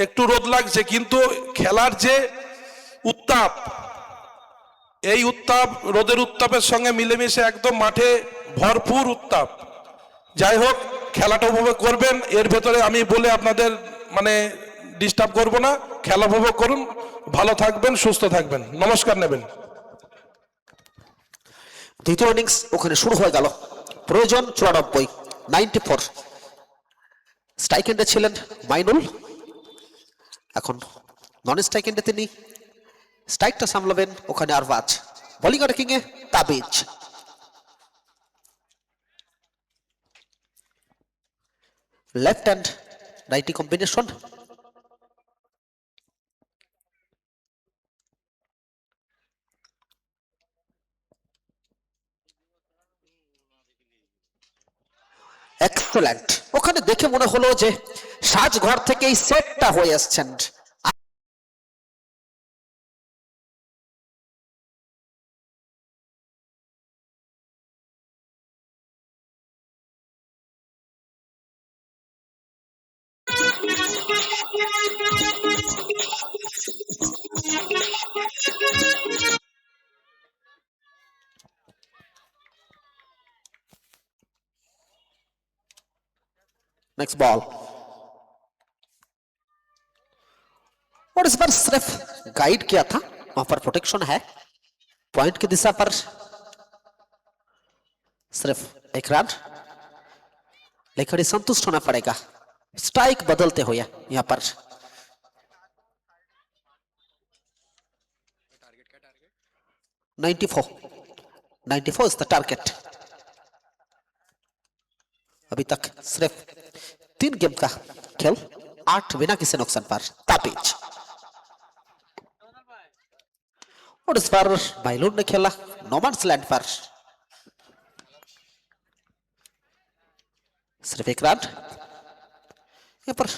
একটু রোদ লাগছে, কিন্তু খেলার যে উত্তাপ, এই উত্তাপ রোদের উত্তাপের সঙ্গে মিলেমিশে একদম মাঠে ভরপুর উত্তাপ। যাই হোক, খেলাটা উপভোগ করবেন, এর ভেতরে আমি বলে আপনাদের ডিস্টার্ব করব না। খেলা উপভোগ করুন, ভালো থাকবেন, সুস্থ থাকবেন। নমস্কার নেবেন। দ্বিতীয় ইনিংস ওখানে শুরু হয়ে গেল। প্রয়োজন 94, 94। স্ট্রাইক এন্ডে ছিলেন মাইনুল, এখন নন স্ট্রাইক এন্ডে তিনি। স্ট্রাইকটা সামলাবেন ওখানে আরবাজ, বোলিং অ্যাটাকিং এ তাবিজ। Left hand righty combination. Excellent. ওখানে দেখে মনে হলো যে সাজঘর থেকেই সেটটা হয়ে আসছেন। नेक्स्ट बॉल और इस बार सिर्फ गाइड किया था, वहां पर प्रोटेक्शन है, पॉइंट की दिशा पर सिर्फ एक रन, लेकिन संतुष्ट होना पड़ेगा। स्ट्राइक बदलते हुए यहां पर 94 इज द टारगेट। अभी तक सिर्फ 3 गेम का खेल, 8 बिना किसी नुकसान पर ताबीज। और इस बार बाइलून ने खेला नोमैन्स लैंड पर, सिर्फ एक रन। यहाँ पर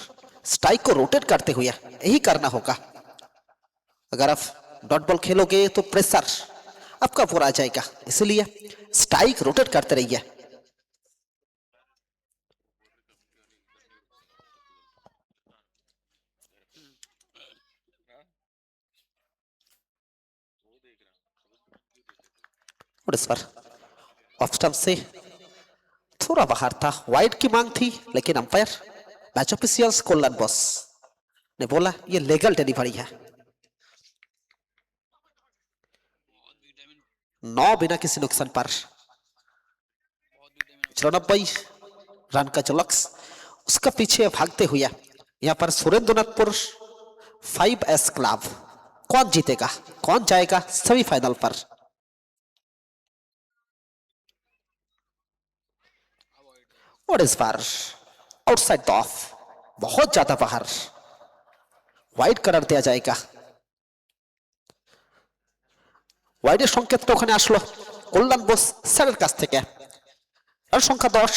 स्ट्राइक को रोटेट करते हुए यही करना होगा। अगर आप डॉट बॉल खेलोगे तो प्रेशर आपका पूरा आ जाएगा, इसलिए स्ट्राइक रोटेट करते रहिए। और इस पर ऑफ स्टंप से थोड़ा बाहर था, वाइड की मांग थी, लेकिन अंपायर मैच ऑफिशियल्स कल्याण बॉस ने बोला ये लीगल डिलीवरी है। 9 बिना किसी नुकसान पर 94 रन का जो लक्ष्य, उसका पीछे भागते हुए यहाँ पर सुरेंद्रनाथपुर 5S क्लब। कौन जीतेगा, कौन जाएगा सेमीफाइनल पर? और इस बार आउटसाइड द ऑफ, बहुत ज्यादा बाहर, वाइड करार दिया जाएगा। वाइडेर संकेतটা ওখানে আসলো কল্যাণ বোস স্যারের কাছ থেকে। রান সংখ্যা 10,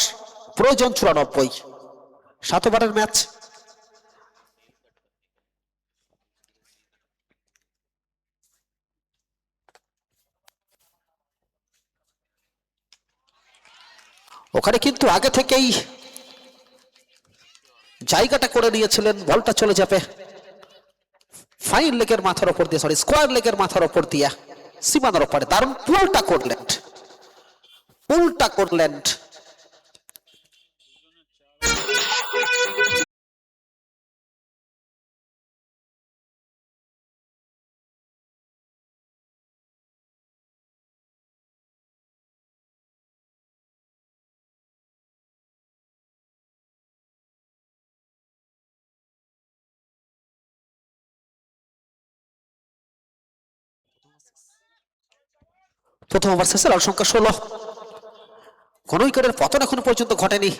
প্রয়োজন 94, 7 ওভারের ম্যাচ। ওখানে কিন্তু আগে থেকেই জায়গাটা করে নিয়েছিলেন, বলটা চলে যাবে ফাইন লেগের মাথার উপর দিয়ে, সরি স্কোয়ার লেগের মাথার উপর দিয়ে সীমানার উপরে। দারুণ পুলটা করলেন, পুলটা করলেন। প্রথম ওভার শেষে রান সংখ্যা 16, কোন উইকেটের পতন এখনো পর্যন্ত ঘটেনি।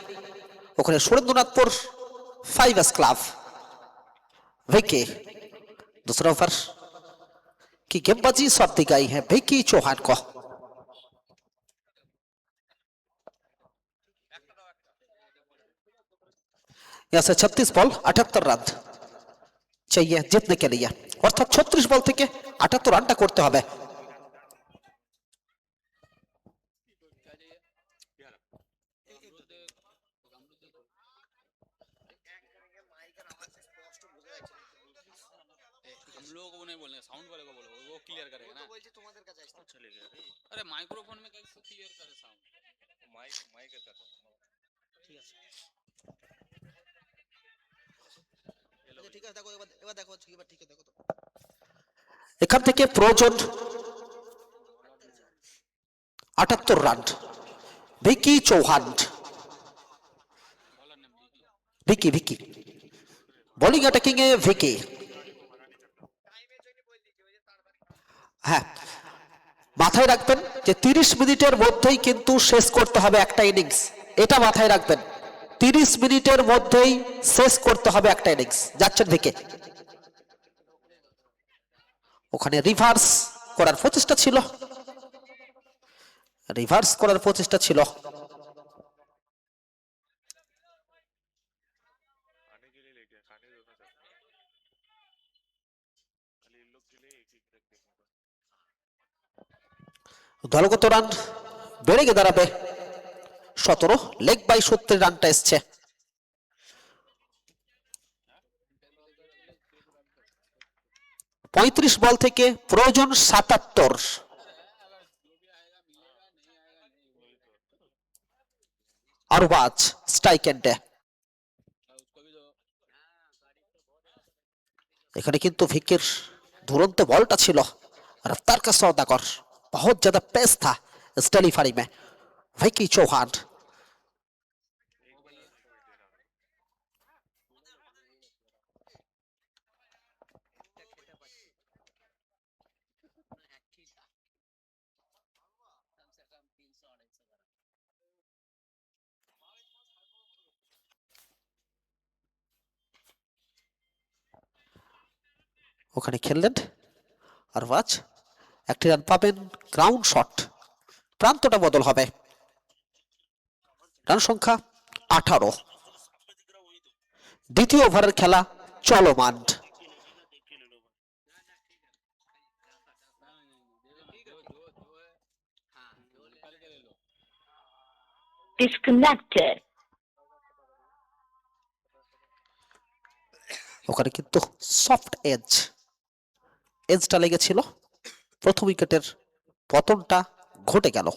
ওখানে सुरेंद्रनाथपुर 5S क्लब विकी। दूसरा ओवर की गेंदबाजी सौंप दी गई है विकी चौहान को। यहाँ से 36 बॉल 78 रन चाहिए जीतने के लिए, अर्थात 36 बॉल থেকে 78 রানটা করতে হবে। हम लोगों को नहीं बोलने, साउंड वाले को बोलो, वो क्लियर करेगा ना। चले गया रे। अरे माइक्रोफोन में कैसे क्लियर करे साउंड? माइक का ठीक है। ঠিক আছে, দেখো এবার দেখো, এবার ঠিক আছে, দেখো তো এখান থেকে প্রয়োজন 78 run. Vicky Chauhan, Vicky Vicky bowling attacking এ ভিকি। হ্যাঁ, মাথায় রাখবেন যে 30 মিনিটের মধ্যেই কিন্তু শেষ করতে হবে একটা ইনিংস, এটা মাথায় রাখবেন। 30 মিনিটের মধ্যেই শেষ করতে হবে একটা ইনিংস। যাচ্ছেন ভিকে, ওখানে রিভার্স করার প্রচেষ্টা ছিল, রিভার্স করার প্রচেষ্টা ছিল। দলগত রান বেড়ে গিয়ে দাঁড়াবে 17, লেগ বাই সূত্রে রানটা এসছে। 35 বল থেকে প্রয়োজন 77। আরবাজ স্ট্রাইক এন্ডে। এখানে কিন্তু ভিকের দুরন্ত বলটা ছিল, रफ्तार का सौदागर, बहुत ज्यादा पेस था इस डिलीवरी में। विकी चौहान ওখানে খেললেন আরবাজ, একটি রান পাবেন, গ্রাউন্ড শট, প্রান্তটা বদল হবে। রান সংখ্যা 18, দ্বিতীয় ওভারের খেলা চলমান। disconnected. ওখানে কিন্তু সফট এজটা লেগেছিল, প্রথম উইকেটের পতনটা ঘটে গেল।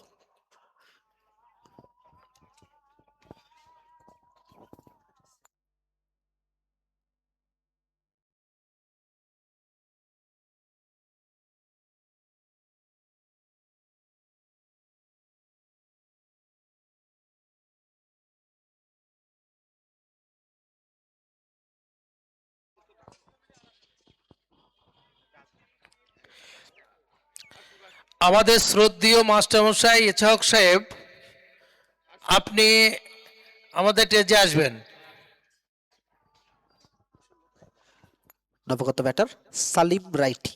আমাদের শ্রদ্ধেয় মাস্টারমশাই ইছাক সাহেব, আপনি আমাদের স্টেজে আসবেন। নবগত ব্যাটার সালিম রাইটি।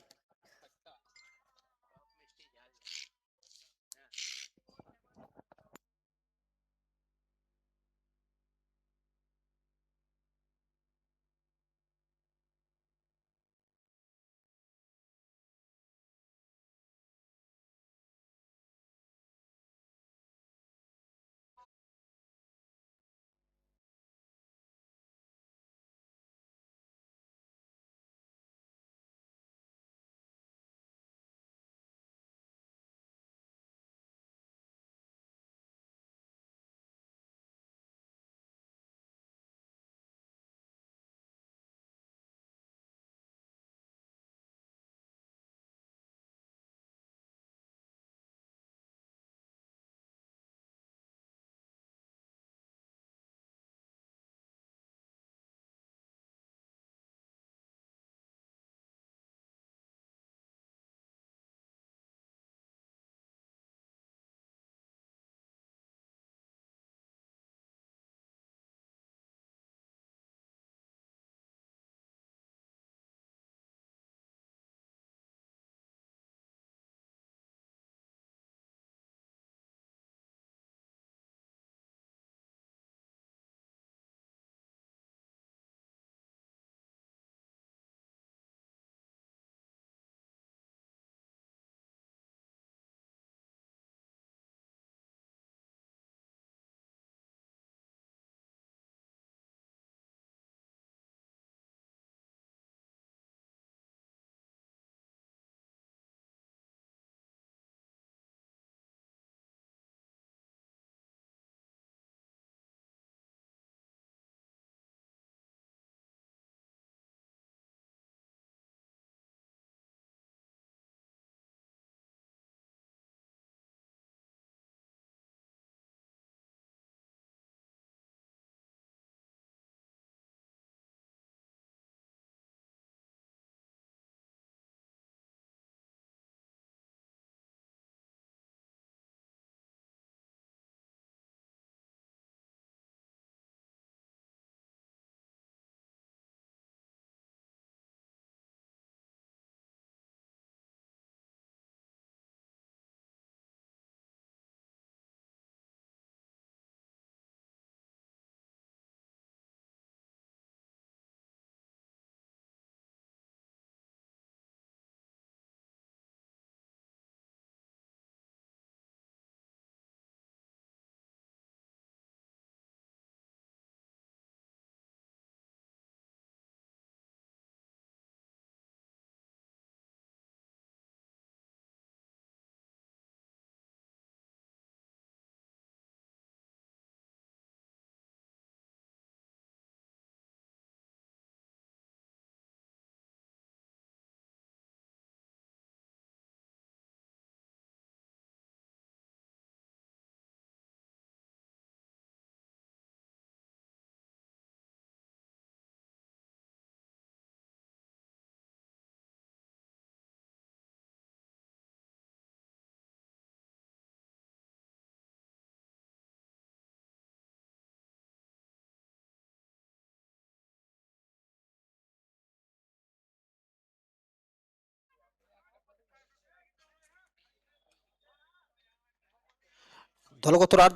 দলগত রান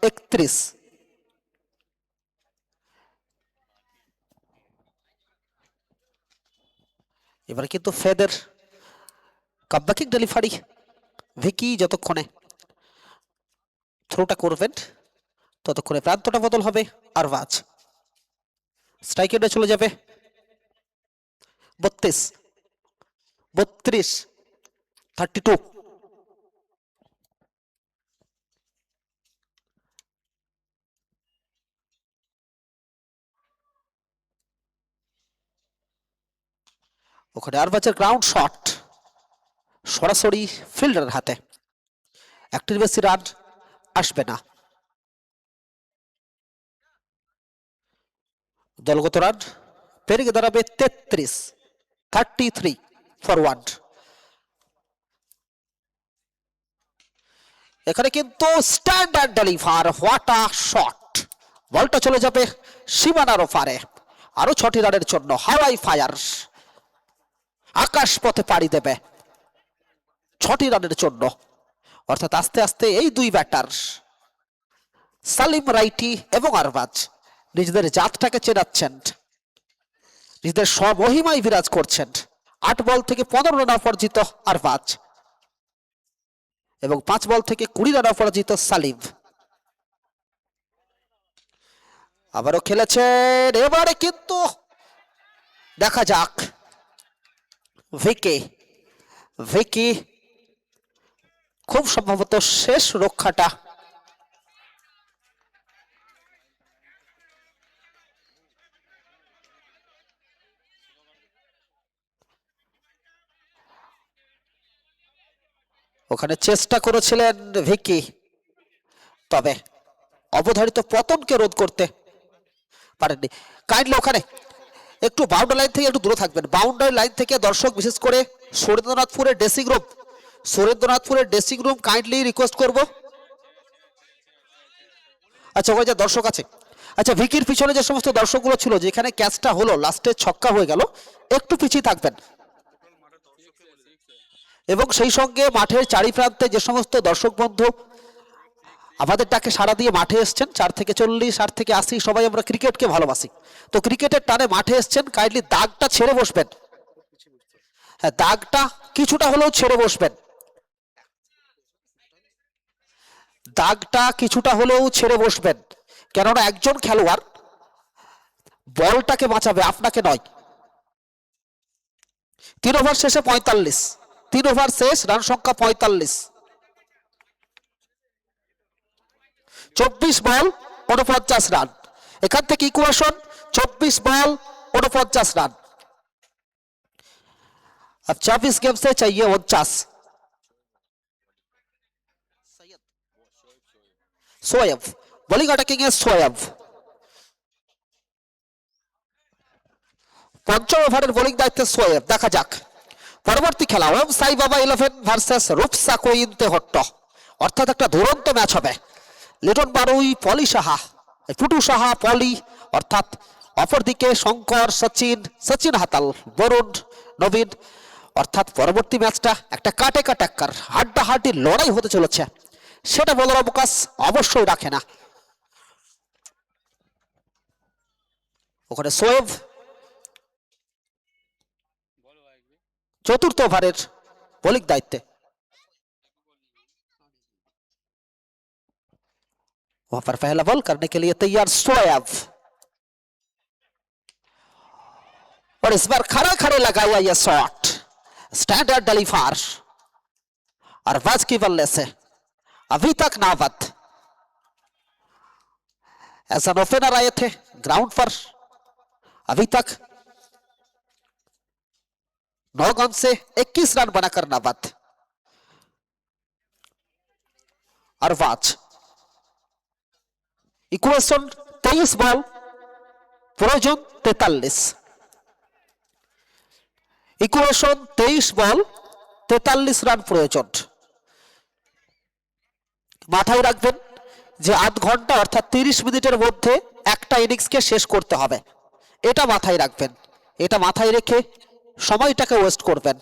31। এবার কিন্তু ফেদের কামব্যাকিং ডেলিভারি। ভিকি যতক্ষণে থ্রোটা করবেন ততক্ষণে প্রান্তটা বদল হবে। আর ভাজ স্ট্রাইক এন্ডে চলে যাবে। 32, 32, 32। ওখানে আরবাজের গ্রাউন্ড শট সরাসরি ফিল্ডারের হাতে, একটির বেশি রান আসবে না। দলগত রান পেরিয়ে দাঁড়াবে 33, 33 ফরওয়ার্ড। এখানে কিন্তু standard deliver, what a shot. বলটা চলে যাবে সীমানার ওপারে। আরো 6টি রানের জন্য হাওয়াই ফায়ার আকাশ পথে পাড়ি দেবে 6টি রানের জন্য। অর্থাৎ আস্তে আস্তে এই দুই ব্যাটার সালিম রাইটি এবং আরবাজ নিজেদের জাতটাকে চেনাচ্ছেন, নিজেদের স্বমহিমায় বিরাজ করছেন। 8 বল থেকে 15 রান অপরাজিত আরবাজ এবং 5 বল থেকে 20 রান অপরাজিত সালিম। আবারও খেলেছেন, এবারে কিন্তু দেখা যাক ভিকি, ভিকি খুব সম্ভবত শেষ রক্ষাটা। ওখানে চেষ্টা করেছিলেন ভিকি, তবে অবধারিত পতনকে রোধ করতে পারেননি। কাইন্ডলি ওখানে একটু বাউন্ডারি লাইন থেকে একটু দূরে থাকবেন। বাউন্ডারি লাইন থেকে দর্শক, বিশেষ করে সুরেন্দ্রনাথপুরের ড্রেসিং রুম, সুরেন্দ্রনাথপুরের ড্রেসিং রুম কাইন্ডলি রিকোয়েস্ট করব। আচ্ছা, ওই যে দর্শক আছে, আচ্ছা ভিকির পিছনে যে সমস্ত দর্শকগুলো ছিল, যেখানে ক্যাচটা হলো লাস্টে ছক্কা হয়ে গেল, একটু পিছিয়ে থাকবেন। এবং সেই সঙ্গে মাঠের চারিপ্রান্তে যে সমস্ত দর্শক বন্ধু আমাদের ডাকে সাড়া দিয়ে মাঠে এসছেন, 4 থেকে 40, 8 থেকে 80, সবাই আমরা ক্রিকেটকে ভালোবাসি। তো ক্রিকেটের টানে মাঠে এসছেন, কাইন্ডলি দাগটা ছেড়ে বসবেন। হ্যাঁ, দাগটা কিছুটা হলেও ছেড়ে বসবেন, দাগটা কিছুটা হলেও ছেড়ে বসবেন। কেননা একজন খেলোয়াড় বলটাকে বাঁচাবে, আপনাকে নয়। 3 ওভার শেষে 45, 3 ওভার শেষ, রান সংখ্যা 45। 24 বল 49 রান। এখান থেকে ইকুয়েশন 24 বল 49 রান। अब 24 गेम से चाहिए 49। সোয়েব বোলিং অ্যাটাকিং এ সোয়েব। 5ম ওভারের বোলিং দায়িত্বে সোয়েব। দেখা যাক পরবর্তী খেলা ওম সাই বাবা 11 ভার্সেস রূপসা কোইন্তে হট্ট। অর্থাৎ একটা দুরন্ত ম্যাচ হবে। লিটন বারুই, পলি সাহা, টুটু সাহা, পলি, অর্থাৎ অপরদিকে শঙ্কর, সচিন, সচিন হাতাল, বরুণ, নবীন। অর্থাৎ পরবর্তী ম্যাচটা একটা কাটে কাটাক্কার হাড্ডাহাড্ডি লড়াই হতে চলেছে, সেটা বলার অবকাশ অবশ্যই রাখে না। ওখানে সোয়েব 4th ওভারের বোলিং দায়িত্বে। वहां पर पहला बॉल करने के लिए तैयार सोएब, और इस बार खड़े खड़े लगाया यह शॉट, स्टैंडर्ड डेलीफार। और वाज की बल्ले से अभी तक नावत ऐसा ओपनर आए थे ग्राउंड पर, अभी तक 9 गेंद से 21 रन बनाकर नावत। और वाज ইকুয়েশন 23 বল প্রয়োজন 43। ইকুয়েশন 23 বল 43 রান প্রয়োজন। মাথায় রাখবেন যে আধ ঘন্টা অর্থাৎ 30 মিনিটের মধ্যে একটা ইনিংসকে শেষ করতে হবে, এটা মাথায় রাখবেন। এটা মাথায় রেখে সময়টাকে ওয়েস্ট করবেন।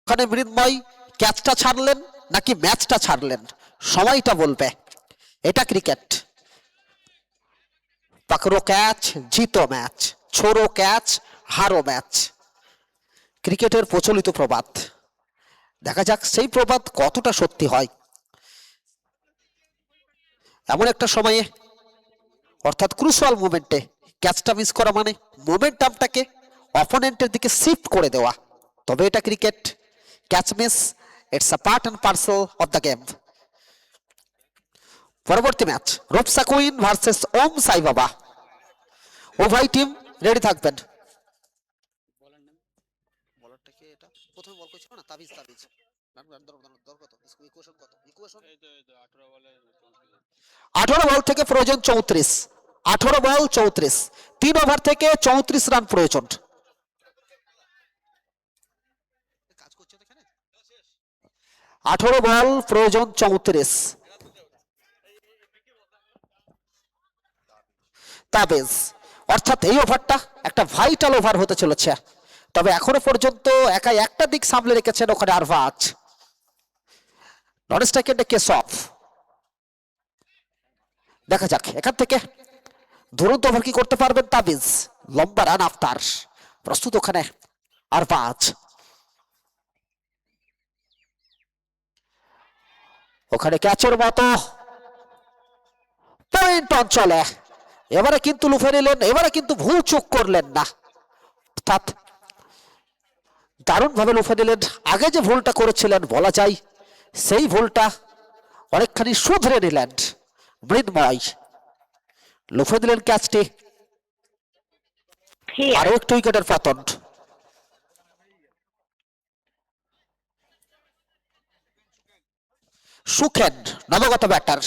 ওখানে মৃন্ময় ক্যাচটা ছাড়লেন নাকি ম্যাচটা ছাড়লেন, সময়টা বলবে। এটা ক্রিকেট। पकड़ो कैच जीतो मैच, छोड़ो कैच हारो मैच, ক্রিকেটের প্রচলিত প্রবাদ। দেখা যাক সেই প্রবাদ কতটা সত্যি হয়। এমন একটা সময়ে অর্থাৎ ক্রুশাল মোমেন্টে ক্যাচটা মিস করা মানে মোমেন্টামটাকে অপোনেন্টের দিকে শিফট করে দেওয়া, তবে এটা cricket. Catch miss, it's a part and parcel of the game. পরবর্তী match Rupsa queen versus Om Sai Baba. উভয় টিম রেডি থাকবেন। বলারটাকে এটা প্রথমে বল করেছিল না, তাবিজ তাবিজ ইকুয়েশন কত? ইকুয়েশন 18 বল থেকে প্রয়োজন 34, 18 বল 34, 3 ওভার থেকে 34 রান প্রয়োজন। কাজ করছে তো এখানে। 18 বল প্রয়োজন 34। তাবিজ অর্থাৎ এই ওভারটা একটা ভাইটাল ওভার হতে চলেছে, তবে এখনো পর্যন্ত একাই একটা দিক সামলে রেখেছেন ওখানে আরভাজ। নন স্ট্রাইকের কেস অফ। দেখা যাক এখান থেকে দুরন্ত ওভার কি করতে পারবেন তাবিজ। লম্বা রান আফতার প্রস্তুত ওখানে আরভাজ। ওখানে ক্যাচের মতো পয়েন্ট অঞ্চলে এবারে কিন্তু লুফে নিলেন, এবারে কিন্তু ভুল চুক করলেন না, অর্থাৎ দারুণ ভাবে লুফে নিলেন। আগে যে ভুলটা করেছিলেন বলা যায় সেই ভুলটা অনেকখানি শুধরে নিলেন মৃন্ময়, লুফে দিলেন ক্যাচটি। আরো একটু উইকেটের পতন। সুখেন নবাগত ব্যাটার।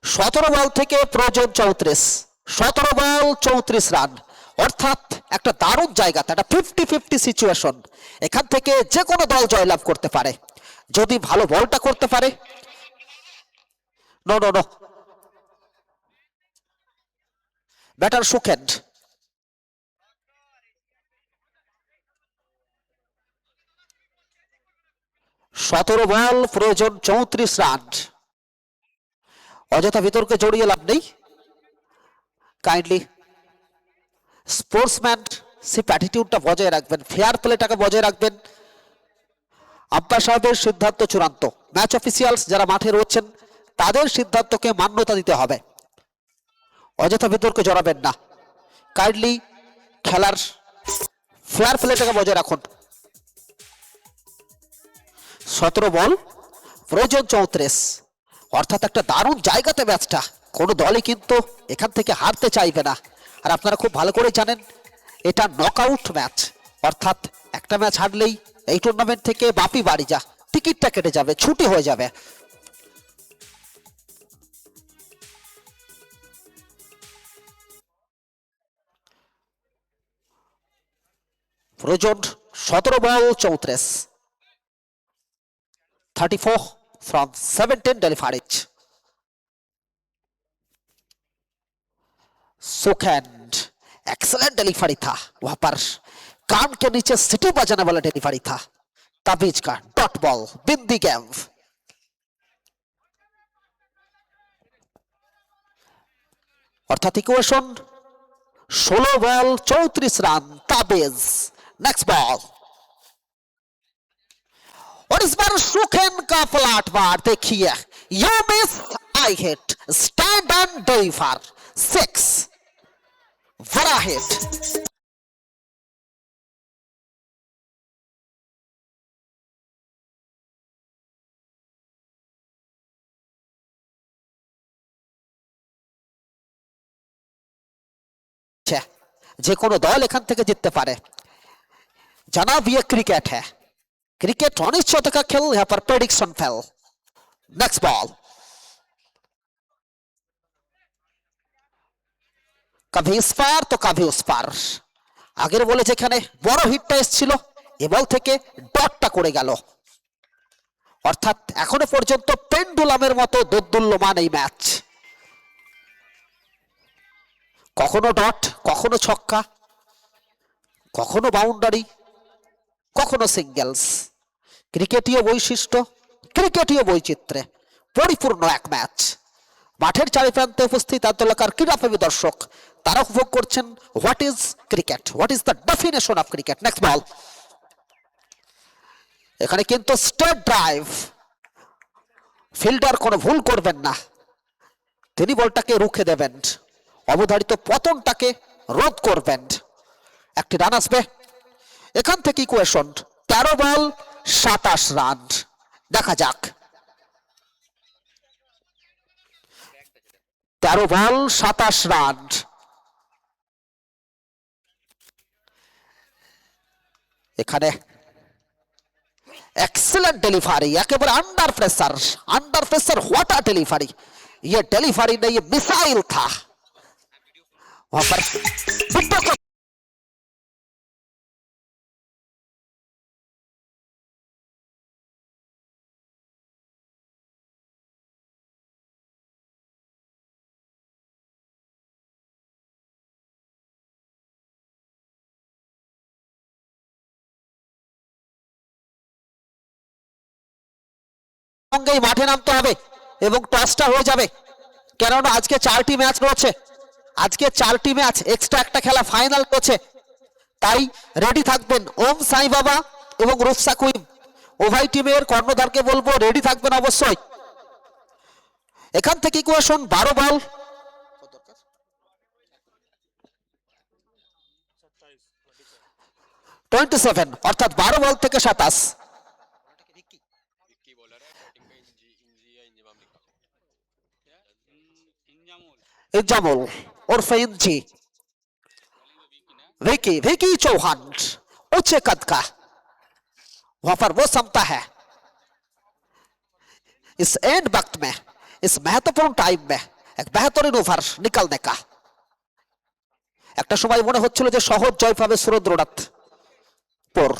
সতেরো বল থেকে প্রয়োজন 34, 17 বল 34 রান, অর্থাৎ একটা দারুণ জায়গাতে একটা 50-50 সিচুয়েশন। এখান থেকে যে কোনো দল জয়লাভ করতে পারে যদি ভালো বলটা করতে পারে। No no no, batter Sukhen. সতেরো বল প্রয়োজন 34 রান। অযথা বিতর্কে জড়িয়ে লাভ নেই। কাইন্ডলি স্পোর্টসম্যানশিপ অ্যাটিটিউডটা বজায় রাখবেন, ফেয়ার প্লেটাকে বজায় রাখবেন। আম্পায়ার সাহেবের সিদ্ধান্ত চূড়ান্ত, ম্যাচ অফিসিয়ালস যারা মাঠে রয়েছেন তাদের সিদ্ধান্তকে মান্যতা দিতে হবে। অযথা বিতর্কে জড়াবেন না, কাইন্ডলি খেলার ফেয়ার প্লেটাকে বজায় রাখুন। 17 বল প্রয়োজন 34, অর্থাৎ একটা দারুণ জায়গাতে ম্যাচটা, কোনো দলই কিন্তু এখান থেকে হারতে চাইবে না। আর আপনারা খুব ভালো করে জানেন এটা নকআউট ম্যাচ, অর্থাৎ একটা ম্যাচ হারলেই এই টুর্নামেন্ট থেকে বাপি বাড়ি যা, টিকিটটা কেটে যাবে, ছুটি হয়ে যাবে। প্রয়োজন 17 বল 34, 34 from 17 deliveries. सुखैंड एक्सलेंट डिलीवरी था, वहां पर कान के नीचे सिटी बजाने वाला डिलीवरी था। ताबीज का डॉट बॉल बिंदी गेम। अर्थात इक्वेशन 16 बॉल 34 रन ताबीज। नेक्स्ट बॉल और इस बार सुखेन का फ्लैट बार देखिए, you miss I hit, stand and deliver 6, बड़ा हिट। যে কোনো দল এখান থেকে জিততে পারে, जनाब ये क्रिकेट है, क्रिकेट अनिश्चितता का खेल, यहाँ पर प्रेडिक्शन फेल। नेक्स्ट बॉल कभी इस पार तो कभी उस पार। আগের বলে যেখানে বড় হিটটা এসেছিল এ বল থেকে ডটটা করে গেল। অর্থাৎ এখনো পর্যন্ত পেন্ডুলামের মতো দোদুল্যমান এই ম্যাচ, কখনো ডট, কখনো ছক্কা, কখনো বাউন্ডারি, কখনো সিঙ্গেলস। ক্রিকেটীয় বৈশিষ্ট্য, ক্রিকেটীয় বৈচিত্র্যে পরিপূর্ণ এক ম্যাচ। মাঠের চারিপ্রান্তে উপস্থিত আন্তঃএলাকার ক্রীড়াপ্রেমী দর্শক তারা উপভোগ করছেন what is cricket, what is the definition of cricket. Next ball, এখানে কিন্তু স্ট্রেট ড্রাইভ, ফিল্ডার কোনো ভুল করবেন না, তিনি বলটাকে রুখে দেবেন, অবধারিত পতনটাকে রোধ করবেন। একটি রান আসবে এখান থেকে। ইকুয়েশন 13 বল 27 রান। দেখা যাক, 13 বল 27 রান। এখানে एक्सीलेंट डिलीवरी, एकेबारे under pressure, under pressure what a delivery. ये डिलीवरी नहीं, ये मिसाइल था। वहां पर बुड्ढों को সঙ্গেই মাঠে নামতে হবে এবং টসটা হয়ে যাবে, কেননা আজকে 4টি ম্যাচ রয়েছে, আজকে 4টি ম্যাচ এক্সট্রা একটা খেলা ফাইনাল রয়েছে। তাই রেডি থাকবেন ওম সাই বাবা এবং রুফসা কুইম, উভয় টিমের কর্ণধারকে বলবো রেডি থাকবেন অবশ্যই। এখান থেকে ইকুয়েশন 12 বল 27, অর্থাৎ 12 বল থেকে 27। विक्की बॉलर है, बैटिंग में इंजी या इंजमाम लिखा क्या, इंजामुल, इंजामुल उर्फ इंजी। विकी, विकी चौहान ऊंचे कद का, वहां पर वो समता है इस एंड वक्त में, इस महत्वपूर्ण टाइम में एक बेहतरीन ओवर निकलने का। একটা সময় মনে হচ্ছিল যে সহজ জয় পাবে সুরেন্দ্রনাথ পুর,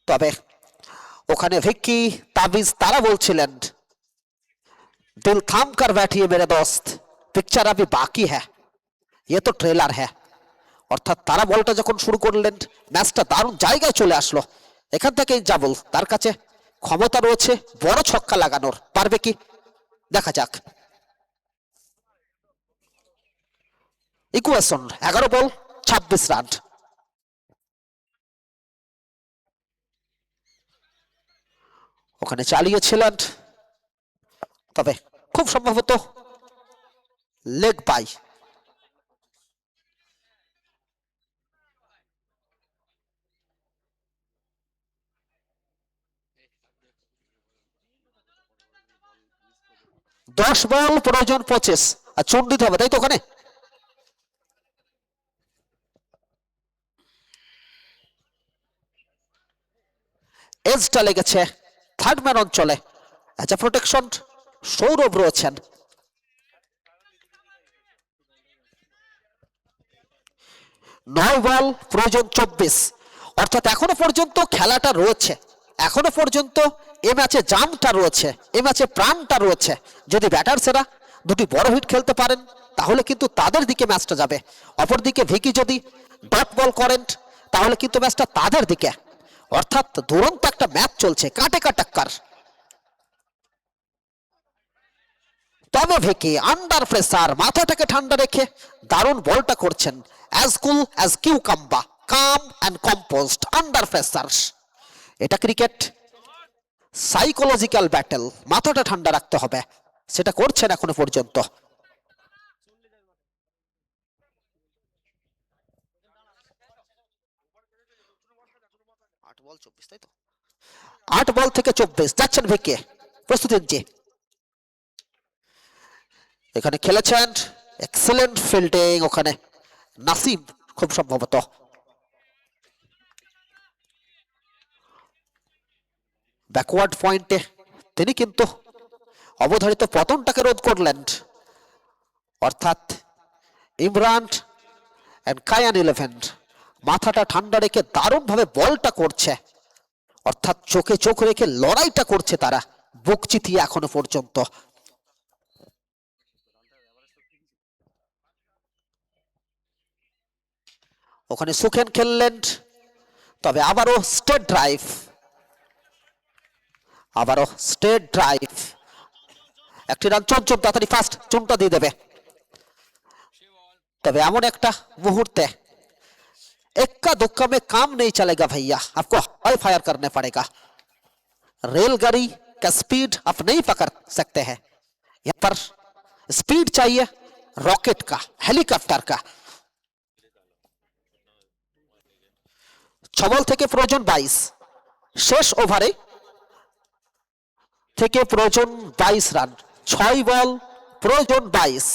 তবে ওখানে ভিক্কি তাবিজ তারা বলছিলেন दिल थाम कर बैठिए मेरे दोस्त, पिक्चर अभी बाकी है, ये तो ट्रेलर है। অর্থাৎ তারা বলটা যখন শুরু করলেন ম্যাচটা দারুণ জায়গায় চলে আসলো। এখান থেকে ইনজামুল, তার কাছে ক্ষমতা রয়েছে বড় ছক্কা লাগানোর, পারবে কি দেখা যাক। ইকুয়েশন 11 বল 26 রান। ওখানে চালিয়েছিলেন, তবে খুব সম্ভবত লেগ বাই। দশ বল প্রয়োজন 25, আর চুন দিতে হবে তাই তো। ওখানে এজটা লেগেছে থার্ড ম্যান অঞ্চলে, আচ্ছা প্রোটেকশন সৌরভ রয়েছেন। 9 বল প্রয়োজন 24, অর্থাৎ এখনো পর্যন্ত খেলাটা রয়েছে, এখনো পর্যন্ত এ ম্যাচে জামটা রয়েছে, এ ম্যাচে প্রাণটা রয়েছে। যদি ব্যাটার্সেরা দুটি বড় হিট খেলতে পারেন তাহলে কিন্তু তাদের দিকে ম্যাচটা যাবে, অপরদিকে ভিকি যদি ডট বল করেন তাহলে কিন্তু ম্যাচটা তাদের দিকে। অর্থাৎ দুরন্ত একটা ম্যাচ চলছে, কাটে কাটাক্কার। তবে ভিকি আন্ডার প্রেসার, মাথাটাকে ঠান্ডা রেখে দারুণ বলটা করছেন, as cool as cucumber, calm and composed under pressure. এটা ক্রিকেট, সাইকোলজিক্যাল ব্যাটেল, মাথাটা ঠান্ডা রাখতে হবে, সেটা করছেন এখনো পর্যন্ত। 8 বল 24, তাই তো 8 বল থেকে 24 যাচ্ছেন ভিকি, প্রস্তুতি নিচ্ছে। এখানে খেলেছেন এক্সেলেন্ট ফিল্ডিং, ওখানে নাসিম খুব সম্ভবত। ব্যাকওয়ার্ড পয়েন্টে তিনি কিন্তু অবধারিত পতনটাকে রোধ করলেন। অর্থাৎ ইমরান এন্ড কায়ান 11 মাথাটা ঠান্ডা রেখে দারুণভাবে বলটা করছে, অর্থাৎ চোখে চোখ রেখে লড়াইটা করছে তারা বুক চিতিয়ে এখনো পর্যন্ত। ওখানে সুখেন খেললেন, তবে আবারও স্টেট ড্রাইভ, আবারও স্টেট ড্রাইভ, একটি রান চঞ্চল তাড়াতাড়ি ফার্স্ট চুনটা দিয়ে দেবে। तब एमन एक मुहूर्त है, इक्का दुक्का में काम नहीं चलेगा भैया, आपको हवाई फायर करने पड़ेगा। रेलगाड़ी का स्पीड आप नहीं पकड़ सकते हैं, यहाँ पर स्पीड चाहिए रॉकेट का, हेलीकॉप्टर का। 6 বল থেকে প্রয়োজন 22, শেষ ওভারে থেকে প্রয়োজন 22 রান, 6 বল প্রয়োজন 22।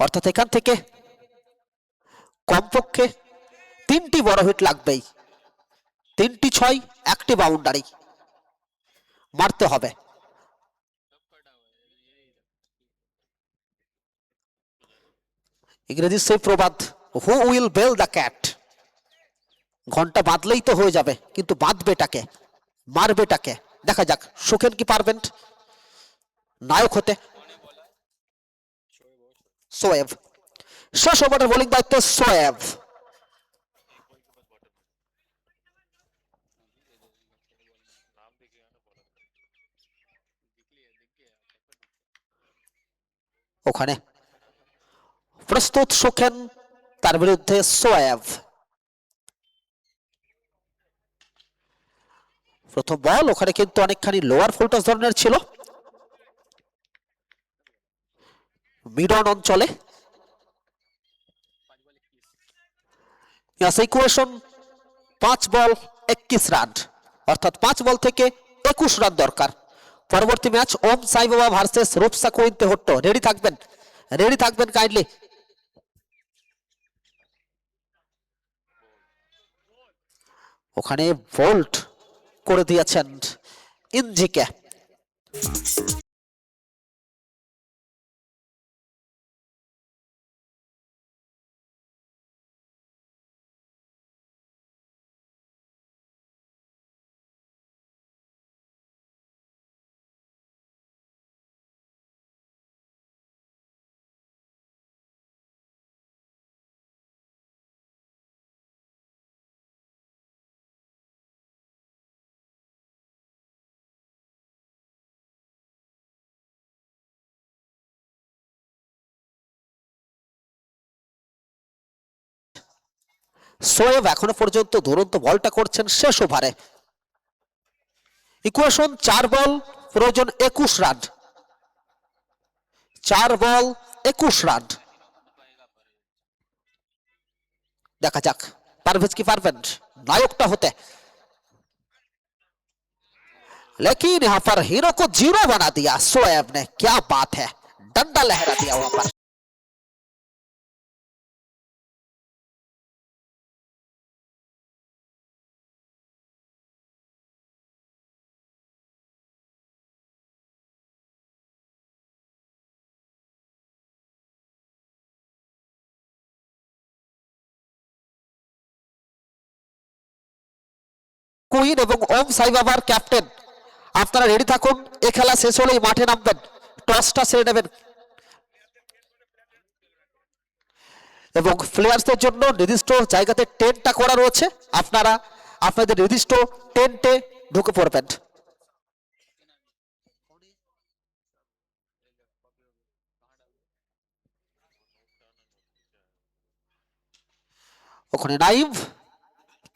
অর্থাৎ এখান থেকে কমপক্ষে 3টি বড় হিট লাগবেই, 3টি 6, একটি বাউন্ডারি মারতে হবে। ইংরেজি সেই প্রবাদ, who will bell the cat, ঘন্টা বাঁধলেই তো হয়ে যাবে, কিন্তু বাঁধবেটাকে, মারবেটাকে। দেখা যাক সুখেন কি পারবেন নায়ক হতে। শোয়েব, শেষ ওভারের বোলিং দায়িত্ব শোয়েব। ওখানে প্রস্তুত সুখেন, তার বিরুদ্ধে শোয়েব। প্রথম বল ওখানে কিন্তু অনেকখানি লোয়ার ফুলটস ধরনের ছিল, মিড অন অঞ্চলে। ইকুয়েশন 5 বল 21 রান, অর্থাৎ 5 বল থেকে 21 রান দরকার। পরবর্তী ম্যাচ ওম সাই বাবা ভার্সেস রূপসা কোয়েন্তে হট্টো। রেডি থাকবেন, রেডি থাকবেন কাইন্ডলি। ওখানে বোল্ট করে দিয়েছেন ইনজিকে। শোয়েব এখনো পর্যন্ত দুরন্ত বলটা করছেন শেষ ওভারে। ইকুয়েশন 4 বল প্রয়োজন 21 রান, 4 বল 21 রান। দেখা যাক পারভেজ কি পারবেন नायकটা হতে। लेकिन यहां पर हीरो को 0 बना दिया शोएब ने, क्या बात है, डंडा लहरा दिया वहां पर। কুইন এবং ওম সাই বাবার ক্যাপ্টেন আপনারা রেডি থাকুন, এই খেলা শেষ হলেই মাঠে নামবেন, টসটা সেরে নেবেন। এবং প্লেয়ার্সদের জন্য নির্দিষ্ট জায়গাতে টেন্টটা করা রয়েছে, আপনারা আপনাদের নির্দিষ্ট টেন্টে ঢুকে পড়বেন। ওখানে নাইম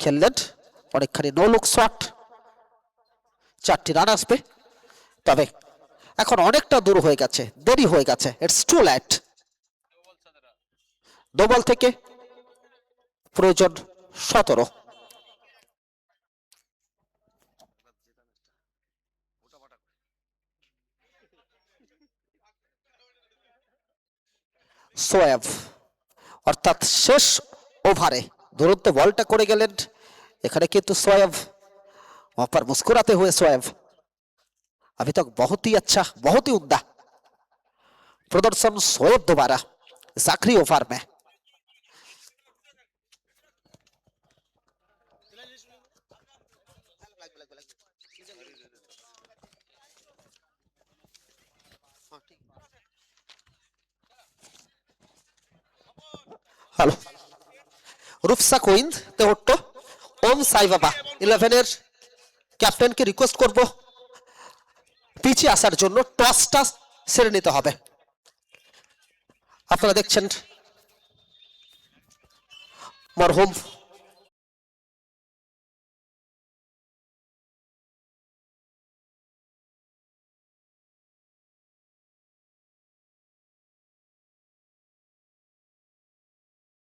খেললেন অনেকখানি নো লুক শট, 4টি রান আসবে, তবে এখন অনেকটা দূর হয়ে গেছে, দেরি হয়ে গেছে, ইটস টু লেট। 2 বল থেকে প্রয়োজন 17। শোয়েব অর্থাৎ শেষ ওভারে দুরন্ত বলটা করে গেলেন, এখানে কিন্তু शोएब वहां पर मुस्कुराते हुए शोएब अभी तक बहुत ही अच्छा, बहुत ही उम्दा प्रदर्शन शोएब दोबारा इस आखिरी ओवर में। हेलो রুফসা কুইন তেহট্ট ওম সাই বাবা 11 এর ক্যাপ্টেনকে রিকোয়েস্ট করব পিছে আসার জন্য, টসটা সেরে নিতে হবে। আপনারা দেখছেন মরহুম